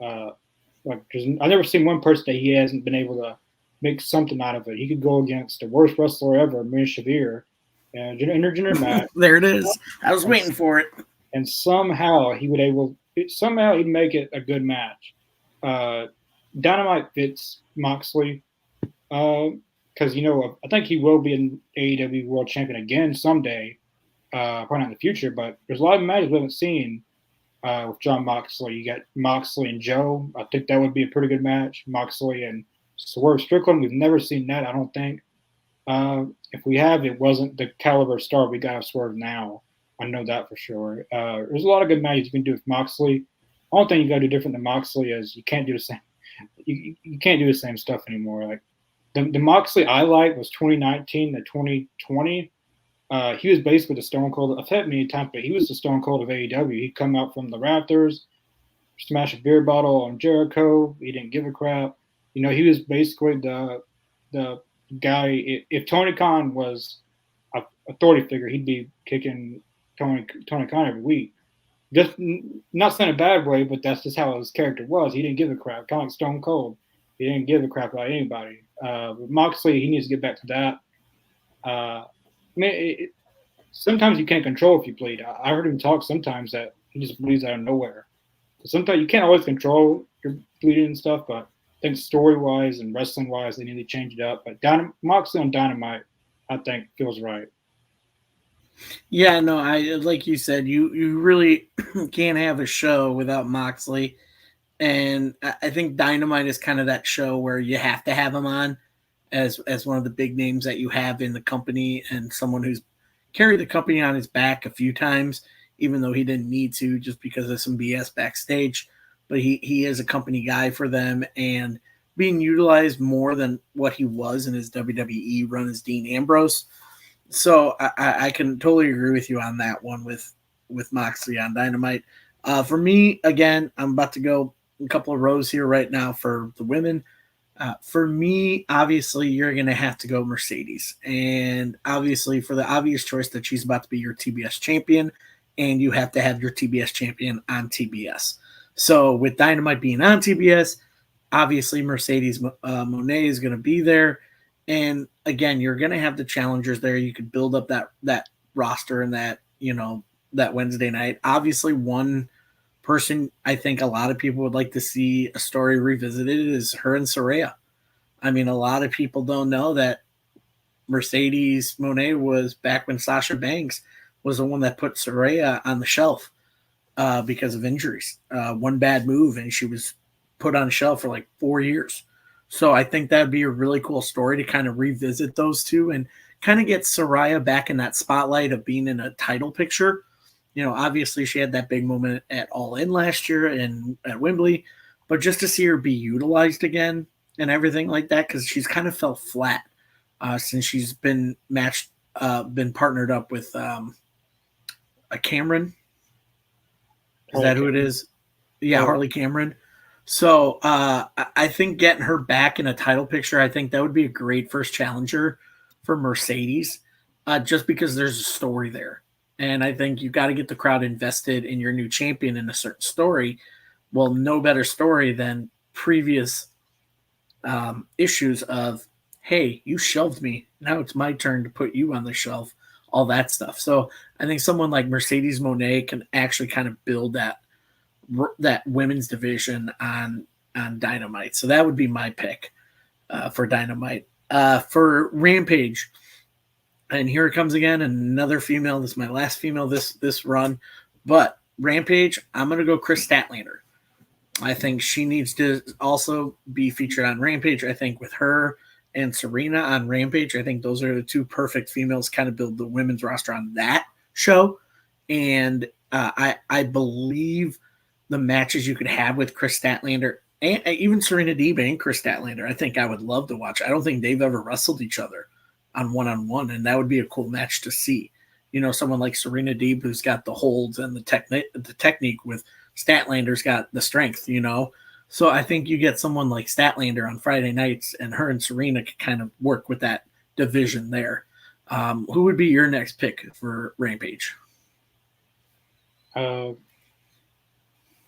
I've never seen one person that he hasn't been able to make something out of it. He could go against the worst wrestler ever, Mir Shavir, and intergender match. There it is. I was waiting for it. And somehow he'd make it a good match. Dynamite fits Moxley because I think he will be an AEW World Champion again someday, probably not in the future. But there's a lot of matches we haven't seen with Jon Moxley. You got Moxley and Joe. I think that would be a pretty good match. Moxley and Swerve Strickland. We've never seen that, I don't think. If we have, it wasn't the caliber star we got of Swerve now. I know that for sure. There's a lot of good matches you can do with Moxley. Only thing you got to do different than Moxley is you can't do the same. You can't do the same stuff anymore. Like the Moxley I like was 2019 to 2020. He was basically the Stone Cold. I've said many times, but he was the Stone Cold of AEW. He'd come out from the rafters, smash a beer bottle on Jericho. He didn't give a crap. He was basically the guy. If Tony Khan was a authority figure, he'd be kicking Tony Khan every week. Just not saying a bad way, but that's just how his character was. He didn't give a crap, kind of like Stone Cold. He didn't give a crap about anybody. With Moxley, he needs to get back to that. Sometimes you can't control if you bleed. I heard him talk sometimes that he just bleeds out of nowhere. Sometimes you can't always control your bleeding and stuff, but I think story-wise and wrestling-wise, they need to change it up. But Moxley on Dynamite, I think, feels right. Yeah, no, I like you said, you really can't have a show without Moxley, and I think Dynamite is kind of that show where you have to have him on as one of the big names that you have in the company and someone who's carried the company on his back a few times, even though he didn't need to just because of some BS backstage. But he is a company guy for them and being utilized more than what he was in his WWE run as Dean Ambrose. So I can totally agree with you on that one with Moxley on Dynamite. For me, again, I'm about to go a couple of rows here right now for the women. For me, obviously, you're going to have to go Mercedes. And obviously, for the obvious choice that she's about to be your TBS champion, and you have to have your TBS champion on TBS. So with Dynamite being on TBS, obviously Mercedes Moné is going to be there. And again, you're going to have the challengers there. You could build up that roster and that Wednesday night. Obviously, one person I think a lot of people would like to see a story revisited is her and Saraya. I mean, a lot of people don't know that Mercedes Moné was back when Sasha Banks was the one that put Saraya on the shelf because of injuries. One bad move, and she was put on a shelf for like 4 years. So I think that'd be a really cool story to kind of revisit those two and kind of get Saraya back in that spotlight of being in a title picture. Obviously she had that big moment at All In last year and at Wembley, but just to see her be utilized again and everything like that, because she's kind of fell flat since she's been partnered up with a Cameron. Is Harley that who it Cameron. is? Yeah, Oh, Harley Cameron. So I think getting her back in a title picture, I think that would be a great first challenger for Mercedes, just because there's a story there. And I think you got to get the crowd invested in your new champion in a certain story. Well, no better story than previous issues of, hey, you shelved me. Now it's my turn to put you on the shelf, all that stuff. So I think someone like Mercedes Monet can actually kind of build that women's division on Dynamite. So that would be my pick for Dynamite. For Rampage, and here it comes again, another female. This is my last female this run, but Rampage, I'm gonna go Chris Statlander. I think she needs to also be featured on Rampage. I think with her and Serena on Rampage, I think those are the two perfect females. Kind of build the women's roster on that show, and I believe the matches you could have with Chris Statlander and even Serena Deeb and Chris Statlander, I think I would love to watch. I don't think they've ever wrestled each other on one, and that would be a cool match to see. Someone like Serena Deeb who's got the holds and the technique with Statlander's got the strength. So I think you get someone like Statlander on Friday nights, and her and Serena could kind of work with that division there. Who would be your next pick for Rampage? uh,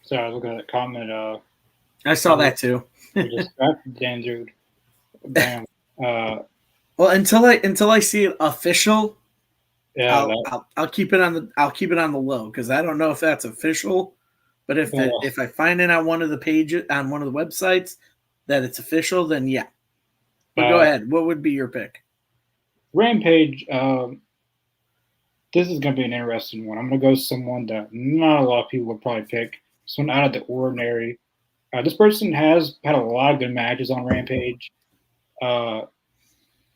sorry, I was looking at that comment. I saw that too. We just got damn dude. Damn. Well, until I see it official, Yeah, I'll that. I'll, I'll keep it on the low because I don't know if that's official. But Uh, if I find it on one of the pages on one of the websites that it's official, then yeah. But go uh, ahead. What would be your pick? Rampage. This is going to be an interesting one. I'm going to go someone that not a lot of people would probably pick. Someone out of the ordinary. This person has had a lot of good matches on Rampage. Uh,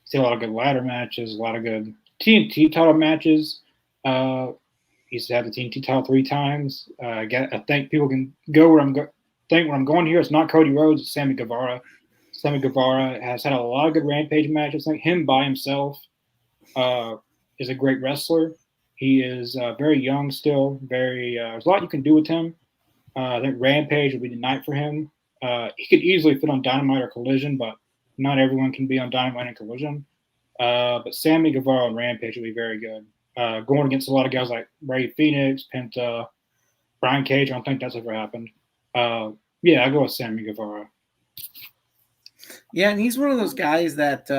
See a lot of good ladder matches, a lot of good TNT title matches. He's had the TNT title 3 times. I think people can go where think where I'm going here. It's not Cody Rhodes, it's Sammy Guevara. Sammy Guevara has had a lot of good Rampage matches. I think him by himself uh, is a great wrestler. He is very young still. There's a lot you can do with him. I think Rampage would be the night for him. He could easily fit on Dynamite or Collision, but not everyone can be on Dynamite and Collision. But Sammy Guevara on Rampage would be very good. Going against a lot of guys like Ray Phoenix, Penta, Brian Cage, I don't think that's ever happened. Yeah, I go with Sammy Guevara. Yeah, and he's one of those guys that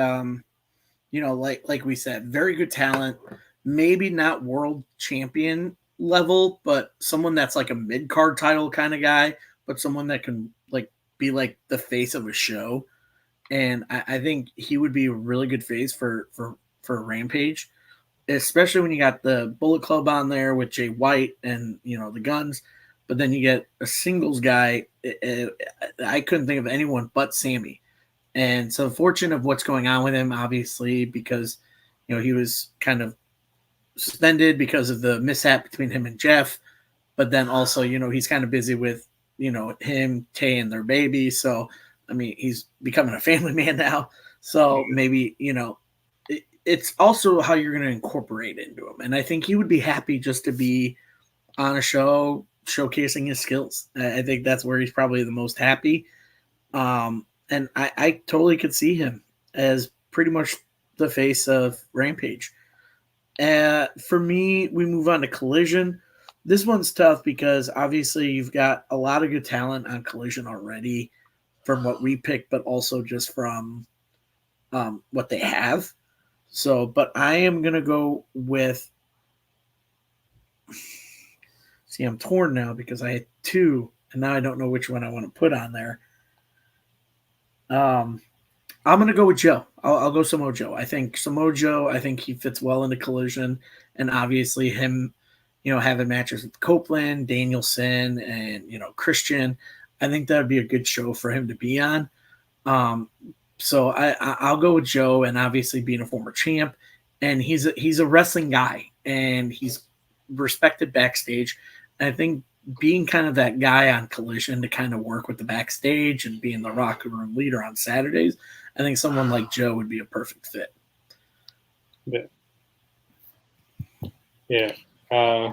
like we said, very good talent. Maybe not world champion level, but someone that's like a mid card title kind of guy, but someone that can like be like the face of a show. And I think he would be a really good face for Rampage, especially when you got the Bullet Club on there with Jay White and the Guns. But then you get a singles guy. I couldn't think of anyone but Sammy. And so, fortunate of what's going on with him, obviously, because he was kind of suspended because of the mishap between him and Jeff. But then also, he's kind of busy with him, Tay, and their baby. So, I mean, he's becoming a family man now. So maybe it's also how you're going to incorporate into him. And I think he would be happy just to be on a show showcasing his skills. I think that's where he's probably the most happy. And I totally could see him as pretty much the face of Rampage. For me, we move on to Collision. This one's tough because obviously you've got a lot of good talent on Collision already from what we picked, but also just from what they have. So, but I am going to go with. See, I'm torn now because I had two, and now I don't know which one I want to put on there. Um, I'm gonna go with Joe. I'll go Samoa Joe. I think Samoa Joe. I think he fits well into Collision, and obviously him, having matches with Copeland, Danielson, and Christian. I think that would be a good show for him to be on. Um, so I'll go with Joe, and obviously being a former champ, and he's a wrestling guy, and he's respected backstage. And I think being kind of that guy on Collision to kind of work with the backstage and being the locker room leader on Saturdays, I think someone like Joe would be a perfect fit. Yeah. Yeah. Uh,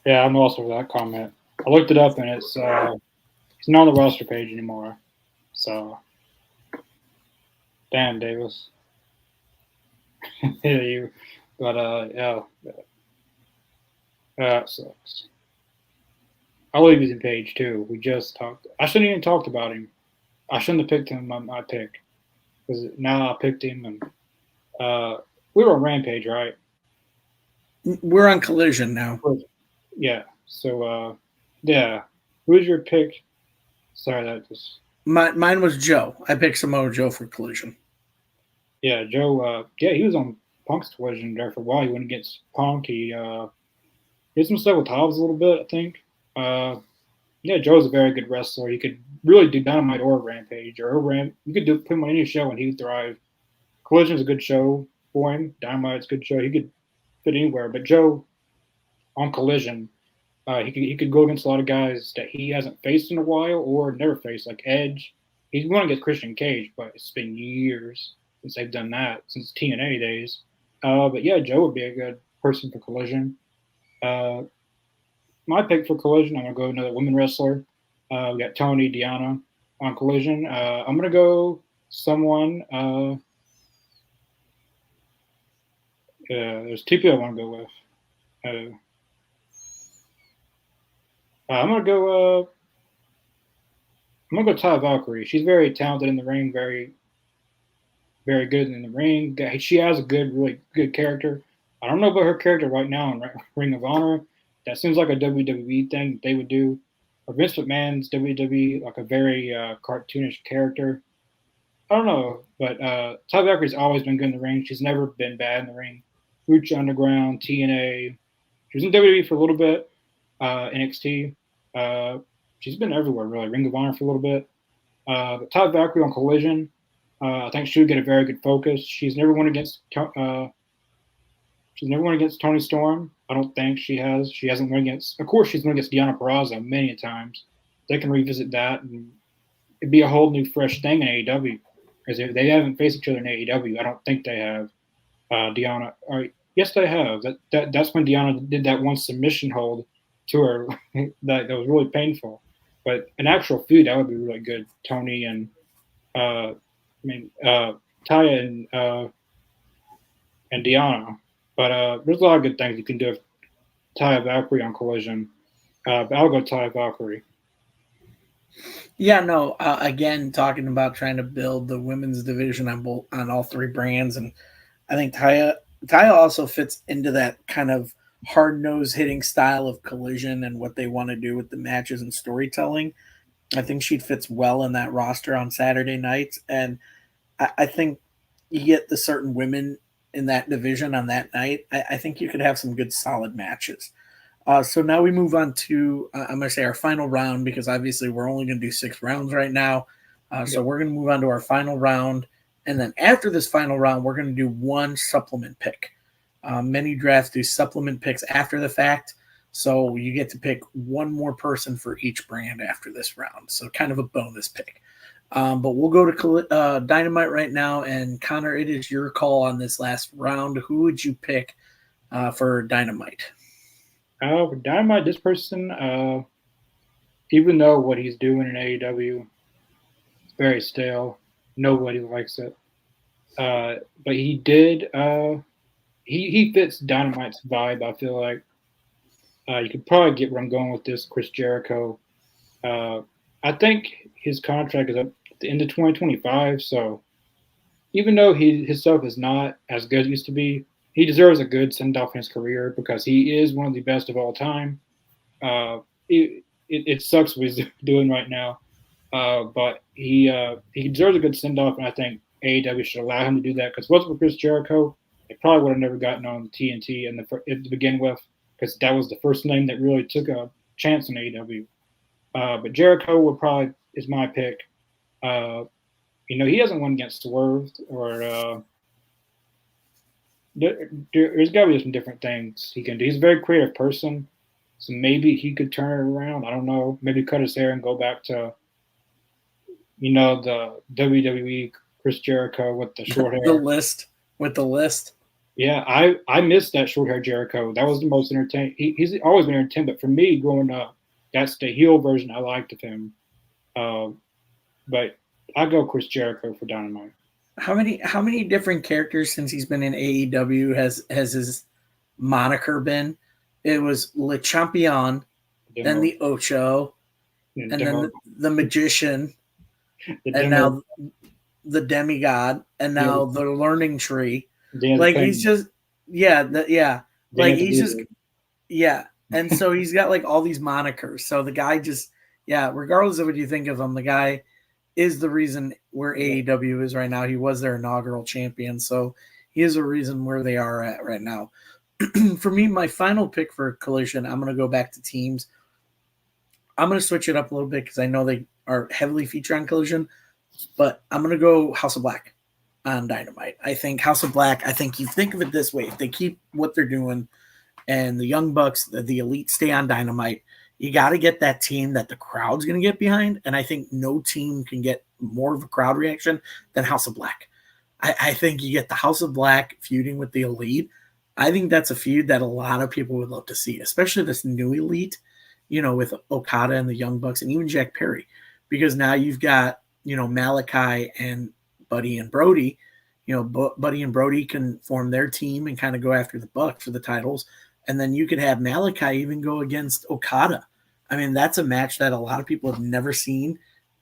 yeah, I'm also for that comment. I looked it up and it's not on the roster page anymore. So, damn, Davis. Yeah, you. But yeah, that sucks. I believe he's in page 2. We just talked. I shouldn't even talked about him. I shouldn't have picked him on my pick because now I picked him and we were on Rampage, right? We're on Collision now. Yeah. So yeah, who's your pick? Sorry, that just. Mine was Joe. I picked Samoa Joe for Collision. Yeah, Joe. Yeah, he was on Punk's Collision there for a while. He went against Punk. He did some stuff with Hobbs a little bit, I think. Yeah, Joe's a very good wrestler. He could really do Dynamite or Rampage You could put him on any show and he'd thrive. Collision's a good show for him. Dynamite's a good show. He could fit anywhere. But Joe on Collision, he could go against a lot of guys that he hasn't faced in a while or never faced, like Edge. He's going against Christian Cage, but it's been years since they've done that, since TNA days. But yeah, Joe would be a good person for Collision. Uh, my pick for Collision, I'm gonna go another women wrestler. We got Tony Deanna on Collision. I'm gonna go someone. There's two people I want to go with. I'm gonna go. I'm gonna go Ty Valkyrie. She's very talented in the ring, very, very good in the ring. She has a good, really good character. I don't know about her character right now in Ring of Honor. That seems like a WWE thing they would do. Or Vince McMahon's WWE, like a very cartoonish character. I don't know, but Ty Valkyrie's always been good in the ring. She's never been bad in the ring. Lucha Underground, TNA. She was in WWE for a little bit, NXT. She's been everywhere, really. Ring of Honor for a little bit. But Ty Valkyrie on Collision, I think she would get a very good focus. She's never won against Tony Storm. I don't think she has. She hasn't won against. Of course, she's won against Deonna Purrazzo many times. They can revisit that, and it'd be a whole new, fresh thing in AEW because they haven't faced each other in AEW. I don't think they have. Deonna. Yes, they have. That's when Deonna did that one submission hold to her that was really painful. But an actual feud that would be really good. Tony and Taya and Deonna. But there's a lot of good things you can do with Taya Valkyrie on Collision. But I'll go Taya Valkyrie. Yeah, no. Again, talking about trying to build the women's division on all three brands, and I think Taya also fits into that kind of hard nose hitting style of Collision and what they want to do with the matches and storytelling. I think she fits well in that roster on Saturday nights, and I think you get the certain women in that division on that night. I think you could have some good solid matches. So now we move on to I'm going to say our final round because obviously we're only going to do 6 rounds right now. So we're going to move on to our final round, and then after this final round, we're going to do one supplement pick. Many drafts do supplement picks after the fact, so you get to pick one more person for each brand after this round. So kind of a bonus pick. But we'll go to Dynamite right now, and Connor, it is your call on this last round. Who would you pick for Dynamite? For Dynamite, this person, even though what he's doing in AEW is very stale, nobody likes it. But he did. He fits Dynamite's vibe. I feel like you could probably get where I'm going with this. Chris Jericho. I think his contract is up at the end of 2025. So even though his stuff is not as good as it used to be, he deserves a good send off in his career because he is one of the best of all time. It sucks what he's doing right now. But he deserves a good send off, and I think AEW should allow him to do that because wasn't for Chris Jericho, they probably would have never gotten on TNT to begin with because that was the first name that really took a chance in AEW. But Jericho would probably is my pick. He hasn't won against Swerve or there's got to be some different things he can do. He's a very creative person, so maybe he could turn it around. I don't know. Maybe cut his hair and go back to the WWE Chris Jericho with the short the hair. list with the list. Yeah, I missed that short hair Jericho. That was the most entertaining. He's always been entertaining, but for me, growing up, that's the heel version I liked of him. But I go Chris Jericho for Dynamite. How many different characters since he's been in AEW has his moniker been? It was Le Champion, then Demo, the Ocho, the and then demo, the Magician, the and demo, now the Demigod, and the now the Learning Tree. Daniel the Like he's Penguin, just yeah. Like Daniel the he's just Beaver. yeah. And so he's got like all these monikers. So the guy just regardless of what you think of him, the guy is the reason where AEW is right now. He was their inaugural champion, so he is a reason where they are at right now. For me, my final pick for Collision, I'm going to go back to teams. I'm going to switch it up a little bit because I know they are heavily featured on Collision, but I'm going to go House of Black on Dynamite. I think House of Black, I think you think of it this way. If they keep what they're doing and the Young Bucks, the Elite stay on Dynamite, you got to get that team that the crowd's going to get behind. And I think no team can get more of a crowd reaction than House of Black. I think you get the House of Black feuding with the Elite. I think that's a feud that a lot of people would love to see, especially this new Elite, with Okada and the Young Bucks and even Jack Perry, because now you've got, Malachi and Buddy and Brody. Buddy and Brody can form their team and kind of go after the Bucks for the titles. And then you could have Malachi even go against Okada. I mean, that's a match that a lot of people have never seen.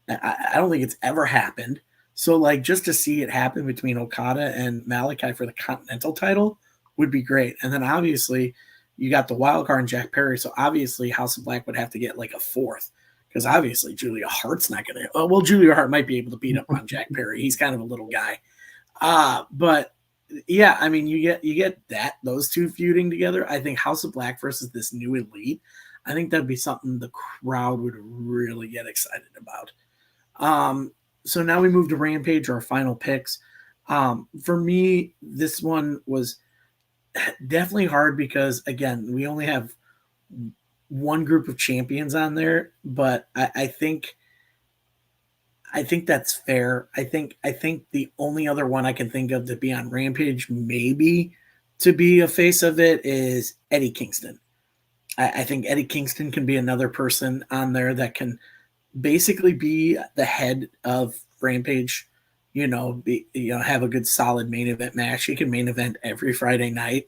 I don't think it's ever happened. So, like, just to see it happen between Okada and Malachi for the Continental title would be great. And then obviously, you got the wild card and Jack Perry. So, obviously, House of Black would have to get like a fourth because obviously Julia Hart's not going to. Well, Julia Hart might be able to beat up on Jack Perry. He's kind of a little guy. But yeah, I mean, you get those two feuding together. I think House of Black versus this new Elite. I think that'd be something the crowd would really get excited about. So now we move to Rampage, our final picks. For me, this one was definitely hard because again, we only have one group of champions on there, but I think that's fair. I think the only other one I can think of to be on Rampage, maybe to be a face of it, is Eddie Kingston. I think Eddie Kingston can be another person on there that can basically be the head of Rampage. Have a good solid main event match. He can main event every Friday night,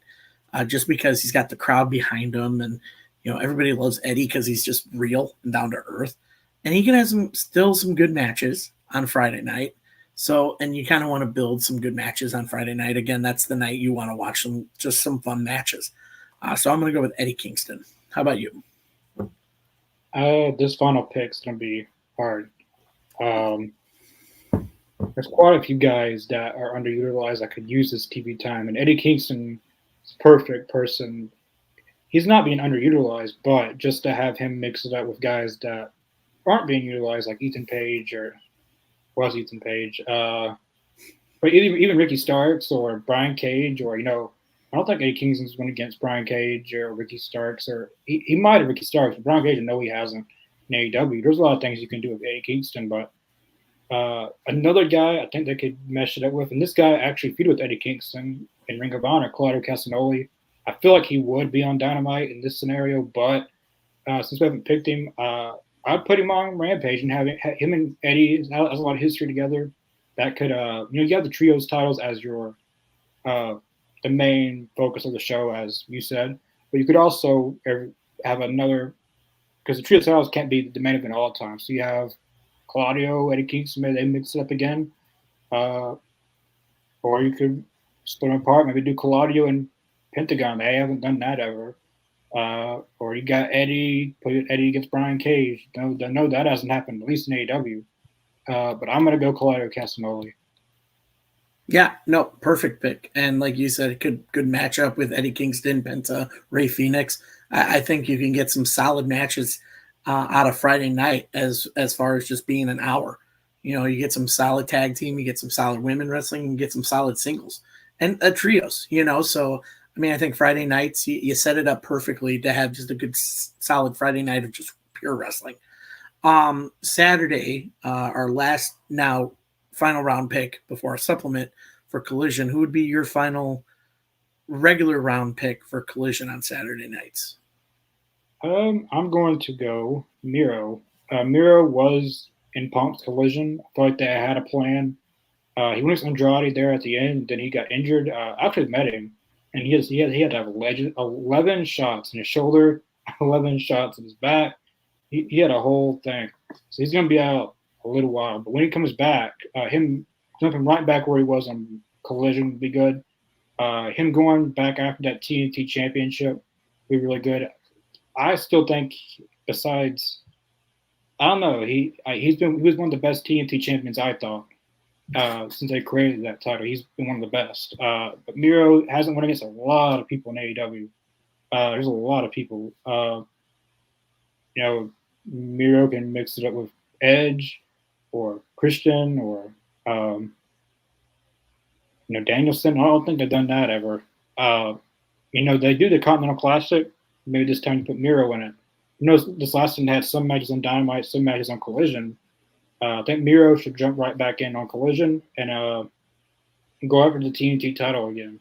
just because he's got the crowd behind him, and everybody loves Eddie because he's just real and down to earth, and he can have some good matches on Friday night. So, and you kind of want to build some good matches on Friday night. Again, that's the night you want to watch some fun matches. So I'm going to go with Eddie Kingston. How about you? This final pick's gonna be hard. Um, there's quite a few guys that are underutilized that could use this TV time, and Eddie Kingston is a perfect person. He's not being underutilized, but just to have him mix it up with guys that aren't being utilized, like Ethan Page or was Ethan Page, but even Ricky Starks or Brian Cage, or I don't think Eddie Kingston's went against Brian Cage or Ricky Starks, or he might have Ricky Starks, but Brian Cage, I know he hasn't in AEW. There's a lot of things you can do with Eddie Kingston, but another guy I think they could mesh it up with, and this guy actually feuded with Eddie Kingston in Ring of Honor, Claudio Castagnoli. I feel like he would be on Dynamite in this scenario, but since we haven't picked him, I'd put him on Rampage and have him and Eddie has a lot of history together. That could, you have the trios titles as your the main focus of the show, as you said, but you could also have another, because the trios titles can't be the main event all the time. So you have Claudio, Eddie Kingston, maybe they mix it up again, or you could split them apart. Maybe do Claudio and Pentagon. They haven't done that ever. Or you got Eddie, put Eddie against Brian Cage. No, that hasn't happened, at least in AEW. but I'm gonna go Claudio Castagnoli. Yeah, no, perfect pick. And like you said, good matchup with Eddie Kingston, Penta, Ray Phoenix. I think you can get some solid matches out of Friday night as far as just being an hour. You know, you get some solid tag team, you get some solid women wrestling, and get some solid singles and trios. You know, so I mean, I think Friday nights you set it up perfectly to have just a good solid Friday night of just pure wrestling. Saturday, our last now final round pick before our supplement for Collision. Who would be your final regular round pick for Collision on Saturday nights? I'm going to go Miro. Miro was in Punk's Collision. I feel like they had a plan. He went against Andrade there at the end. Then he got injured. I actually met him, and he had to have 11 shots in his shoulder, 11 shots in his back. He had a whole thing. So he's going to be out a little while. But when he comes back, him jumping right back where he was on Collision would be good. Him going back after that TNT Championship would be really good. I still think, besides, I don't know, he was one of the best TNT champions I thought since they created that title. He's been one of the best. But Miro hasn't won against a lot of people in AEW. There's a lot of people. You know, Miro can mix it up with Edge or Christian or Danielson. I don't think they've done that ever. They do the Continental Classic. Maybe this time to put Miro in it. This last one had some matches on Dynamite, some matches on Collision. I think Miro should jump right back in on Collision and go after the TNT title again.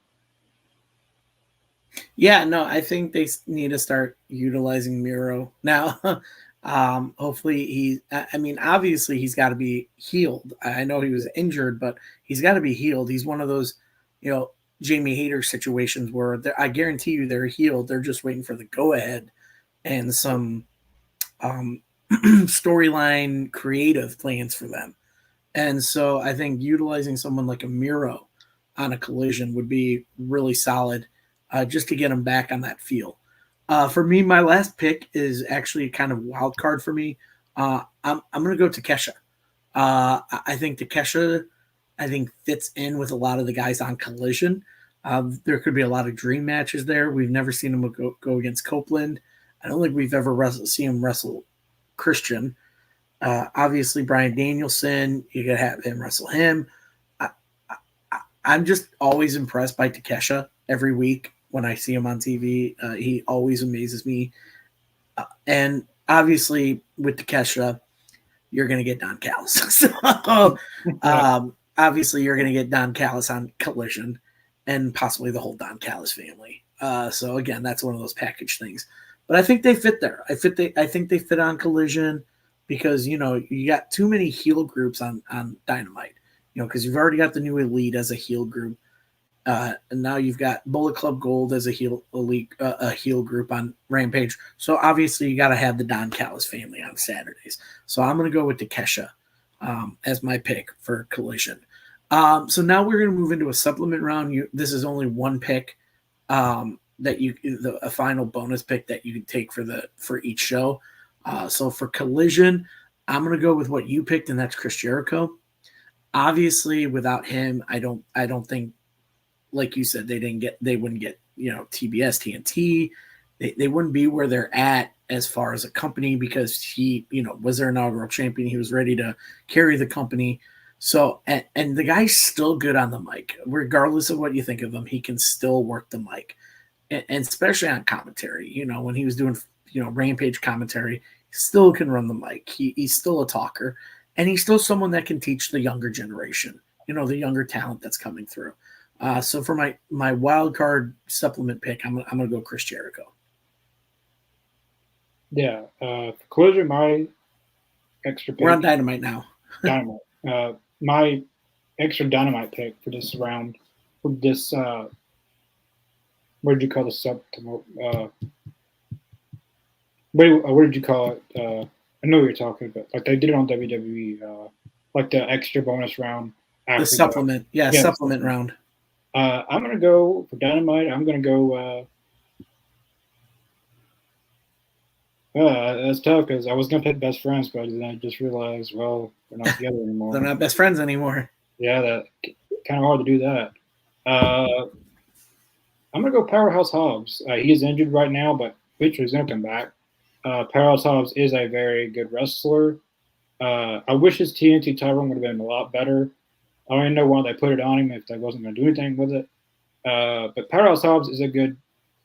Yeah, no, I think they need to start utilizing Miro now. Hopefully I mean, obviously he's got to be healed. I know he was injured, but he's got to be healed. He's one of those, Jamie Hayter situations where I guarantee you they're healed. They're just waiting for the go ahead and some storyline creative plans for them. And so I think utilizing someone like a Miro on a Collision would be really solid just to get him back on that feel. For me, my last pick is actually kind of wild card for me. I'm going to go to Kesha. I think Takesha, fits in with a lot of the guys on Collision. There could be a lot of dream matches there. We've never seen him go against Copeland. I don't think we've ever seen him wrestle Christian. Obviously, Brian Danielson, you could have him wrestle him. I'm just always impressed by Takesha every week when I see him on TV. He always amazes me. And obviously, with Takesha, you're going to get Don Callis. So, obviously, you're going to get Don Callis on Collision and possibly the whole Don Callis family. So, again, that's one of those package things. But I think they fit there. I think they fit on Collision because, you got too many heel groups on Dynamite. Because you've already got the new Elite as a heel group. And now you've got Bullet Club Gold as a heel group on Rampage. So obviously you got to have the Don Callis family on Saturdays. So I'm going to go with Takesha as my pick for Collision. So now we're going to move into a supplement round. This is only one pick a final bonus pick that you can take for each show. So for Collision, I'm going to go with what you picked, and that's Chris Jericho. Obviously, without him, I don't think, like you said, they wouldn't get TBS, TNT. They wouldn't be where they're at as far as a company because he was their inaugural champion. He was ready to carry the company. So and the guy's still good on the mic, regardless of what you think of him. He can still work the mic, and especially on commentary. When he was doing Rampage commentary, he still can run the mic. He's still a talker. And he's still someone that can teach the younger generation, the younger talent that's coming through. So for my wild card supplement pick, I'm gonna go Chris Jericho. Yeah, Collision, my extra pick. We're on Dynamite now. Dynamite. My extra Dynamite pick for this round, for this, what did you call this what did you call it? I know what you're talking about. Like they did it on WWE, like the extra bonus round. The supplement, supplement round. I'm gonna go for Dynamite. I'm gonna go That's tough because I was gonna pick best friends, but then I just realized, well, we're not together They're anymore. not best friends anymore. Yeah, that kind of hard to do that. Uh, I'm gonna go Powerhouse Hobbs. He is injured right now, but eventually he's gonna come back. Powerhouse Hobbs is a very good wrestler. I wish his TNT title would have been a lot better. I don't even know why they put it on him if they wasn't gonna do anything with it. But Powerhouse Hobbs is a good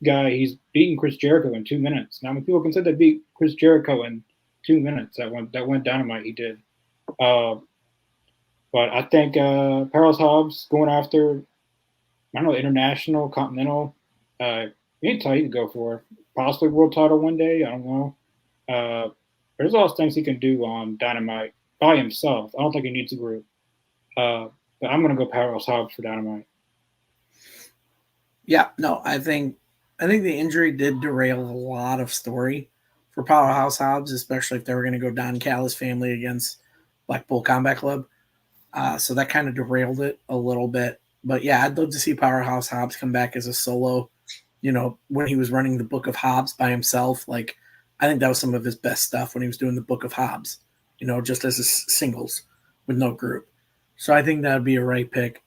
guy. He's beaten Chris Jericho in 2 minutes. Now, when people consider they beat Chris Jericho in 2 minutes, that went Dynamite he did. Uh, but I think Powerhouse Hobbs going after I don't know international, continental. Any title he could go for, possibly world title one day. I don't know. Uh, there's a lot of things he can do on Dynamite by himself. I don't think he needs a group. But I'm gonna go Powerhouse Hobbs for Dynamite. Yeah, no, I think the injury did derail a lot of story for Powerhouse Hobbs, especially if they were going to go Don Callis family against Blackpool Combat Club. So that kind of derailed it a little bit. But yeah, I'd love to see Powerhouse Hobbs come back as a solo. When he was running the Book of Hobbs by himself, like I think that was some of his best stuff when he was doing the Book of Hobbs. Just as a singles with no group. So I think that'd be a right pick.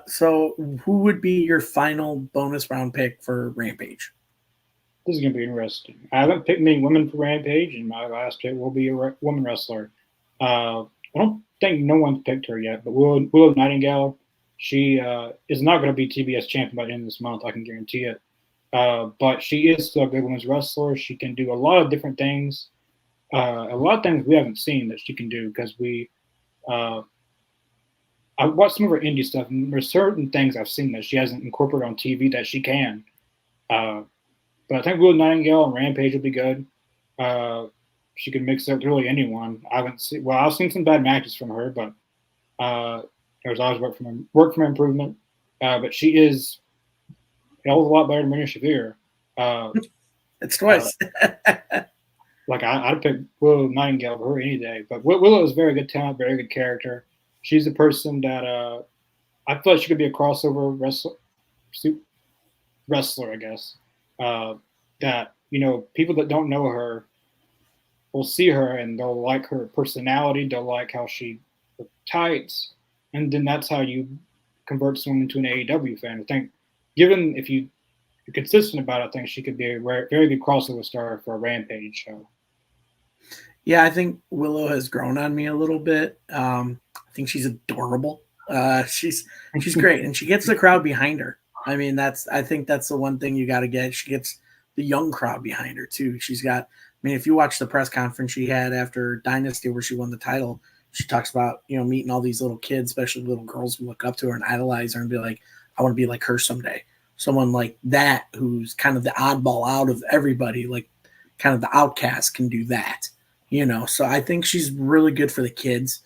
So who would be your final bonus round pick for Rampage? This is gonna be interesting. I haven't picked many women for Rampage, and my last pick will be a woman wrestler. I don't think no one's picked her yet, but Willow Nightingale, she is not going to be TBS champion by the end of this month. I can guarantee it. But she is still a good women's wrestler. She can do a lot of different things, a lot of things we haven't seen that she can do because uh, I watched some of her indie stuff, and there's certain things I've seen that she hasn't incorporated on TV that she can. Uh, but I think Willow Nightingale and Rampage will be good. Uh, she can mix up really anyone. I haven't seen well, I've seen some bad matches from her, but there's always work from improvement. But she is a hell of a lot better than Marina Shafir. Uh, It's uh, twice. like I'd pick Willow Nightingale over her any day. But Willow is very good talent, very good character. She's a person that I feel like she could be a crossover wrestler, I guess. Uh, that people that don't know her will see her and they'll like her personality. They'll like how she tights, and then that's how you convert someone into an AEW fan. I think, given if you're consistent about it, I think she could be a very good crossover star for a Rampage show. Yeah, I think Willow has grown on me a little bit. I think she's adorable. She's great, and she gets the crowd behind her. I think that's the one thing you got to get. She gets the young crowd behind her too. She's got. If you watch the press conference she had after Dynasty, where she won the title, she talks about meeting all these little kids, especially little girls who look up to her and idolize her and be like, I want to be like her someday. Someone like that who's kind of the oddball out of everybody, like kind of the outcast, can do that. So I think she's really good for the kids.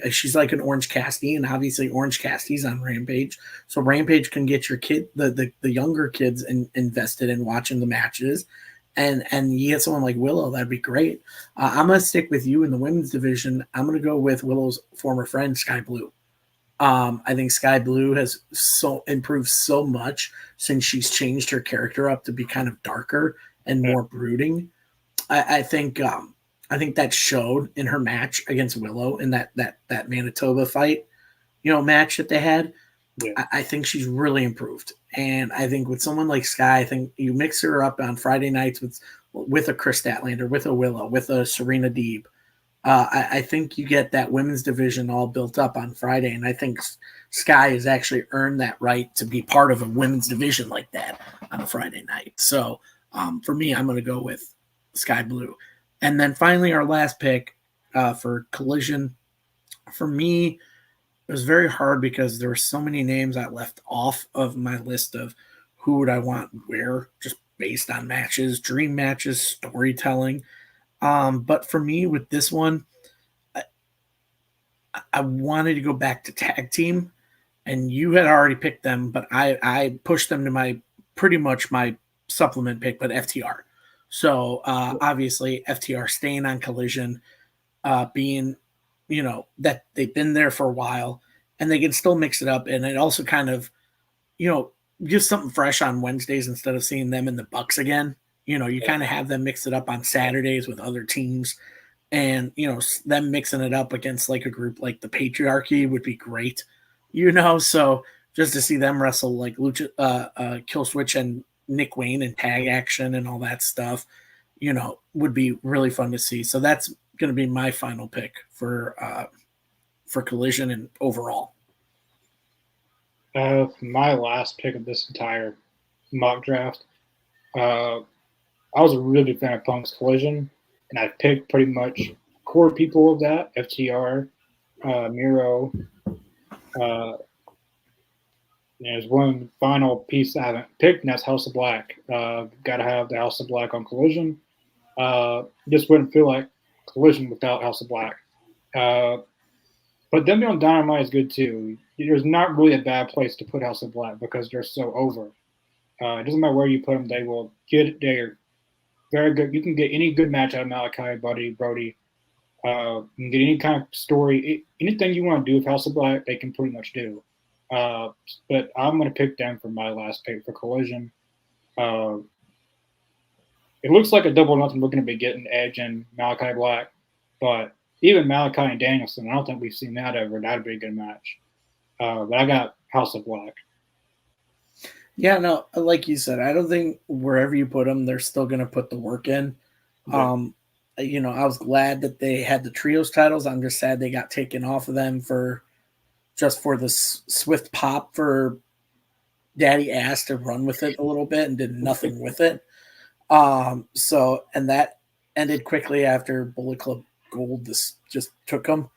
She's like an Orange Cassidy, and obviously Orange Cassidy's on Rampage, so Rampage can get your the younger kids invested in watching the matches, and you get someone like Willow, that'd be great. I'm gonna stick with you in the women's division. I'm gonna go with Willow's former friend Sky Blue. I think Sky Blue has so improved so much since she's changed her character up to be kind of darker and more brooding. I think that showed in her match against Willow in that Manitoba fight, match that they had. Yeah. I think she's really improved, and I think with someone like Sky, I think you mix her up on Friday nights with a Chris Statlander, with a Willow, with a Serena Deeb. I think you get that women's division all built up on Friday, and I think Sky has actually earned that right to be part of a women's division like that on a Friday night. So for me, I'm going to go with Sky Blue. And then finally, our last pick for Collision. For me, it was very hard because there were so many names I left off of my list of who would I want where, just based on matches, dream matches, storytelling. But for me, with this one, I wanted to go back to tag team, and you had already picked them, but I pushed them to my pretty much my supplement pick, but FTR. So obviously FTR staying on Collision, being that they've been there for a while, and they can still mix it up, and it also kind of gives something fresh on Wednesdays instead of seeing them in the Bucks again. You kind of have them mix it up on Saturdays with other teams, and them mixing it up against like a group like the Patriarchy would be great. So just to see them wrestle like Lucha, Kill Switch and Nick Wayne and tag action and all that stuff, would be really fun to see. So that's going to be my final pick for Collision and overall. My last pick of this entire mock draft, I was a really big fan of Punk's Collision, and I picked pretty much core people of that: FTR, Miro. There's one final piece I haven't picked, and that's House of Black. Got to have the House of Black on Collision. Just wouldn't feel like Collision without House of Black. But them on Dynamite is good too. There's not really a bad place to put House of Black because they're so over. It doesn't matter where you put them; they will get. They're very good. You can get any good match out of Malachi, Buddy, Brody. You can get any kind of story, anything you want to do with House of Black, they can pretty much do. But I'm going to pick them for my last pick for Collision. It looks like a double nothing we're going to be getting Edge and Malachi Black, but even Malachi and Danielson, I don't think we've seen that ever. That'd be a good match. But I got House of Black. Yeah, no, like you said, I don't think wherever you put them, they're still going to put the work in. Yeah. I was glad that they had the trios titles. I'm just sad they got taken off of them for the swift pop for Daddy Ass to run with it a little bit and did nothing with it. And that ended quickly after Bullet Club Gold just took them,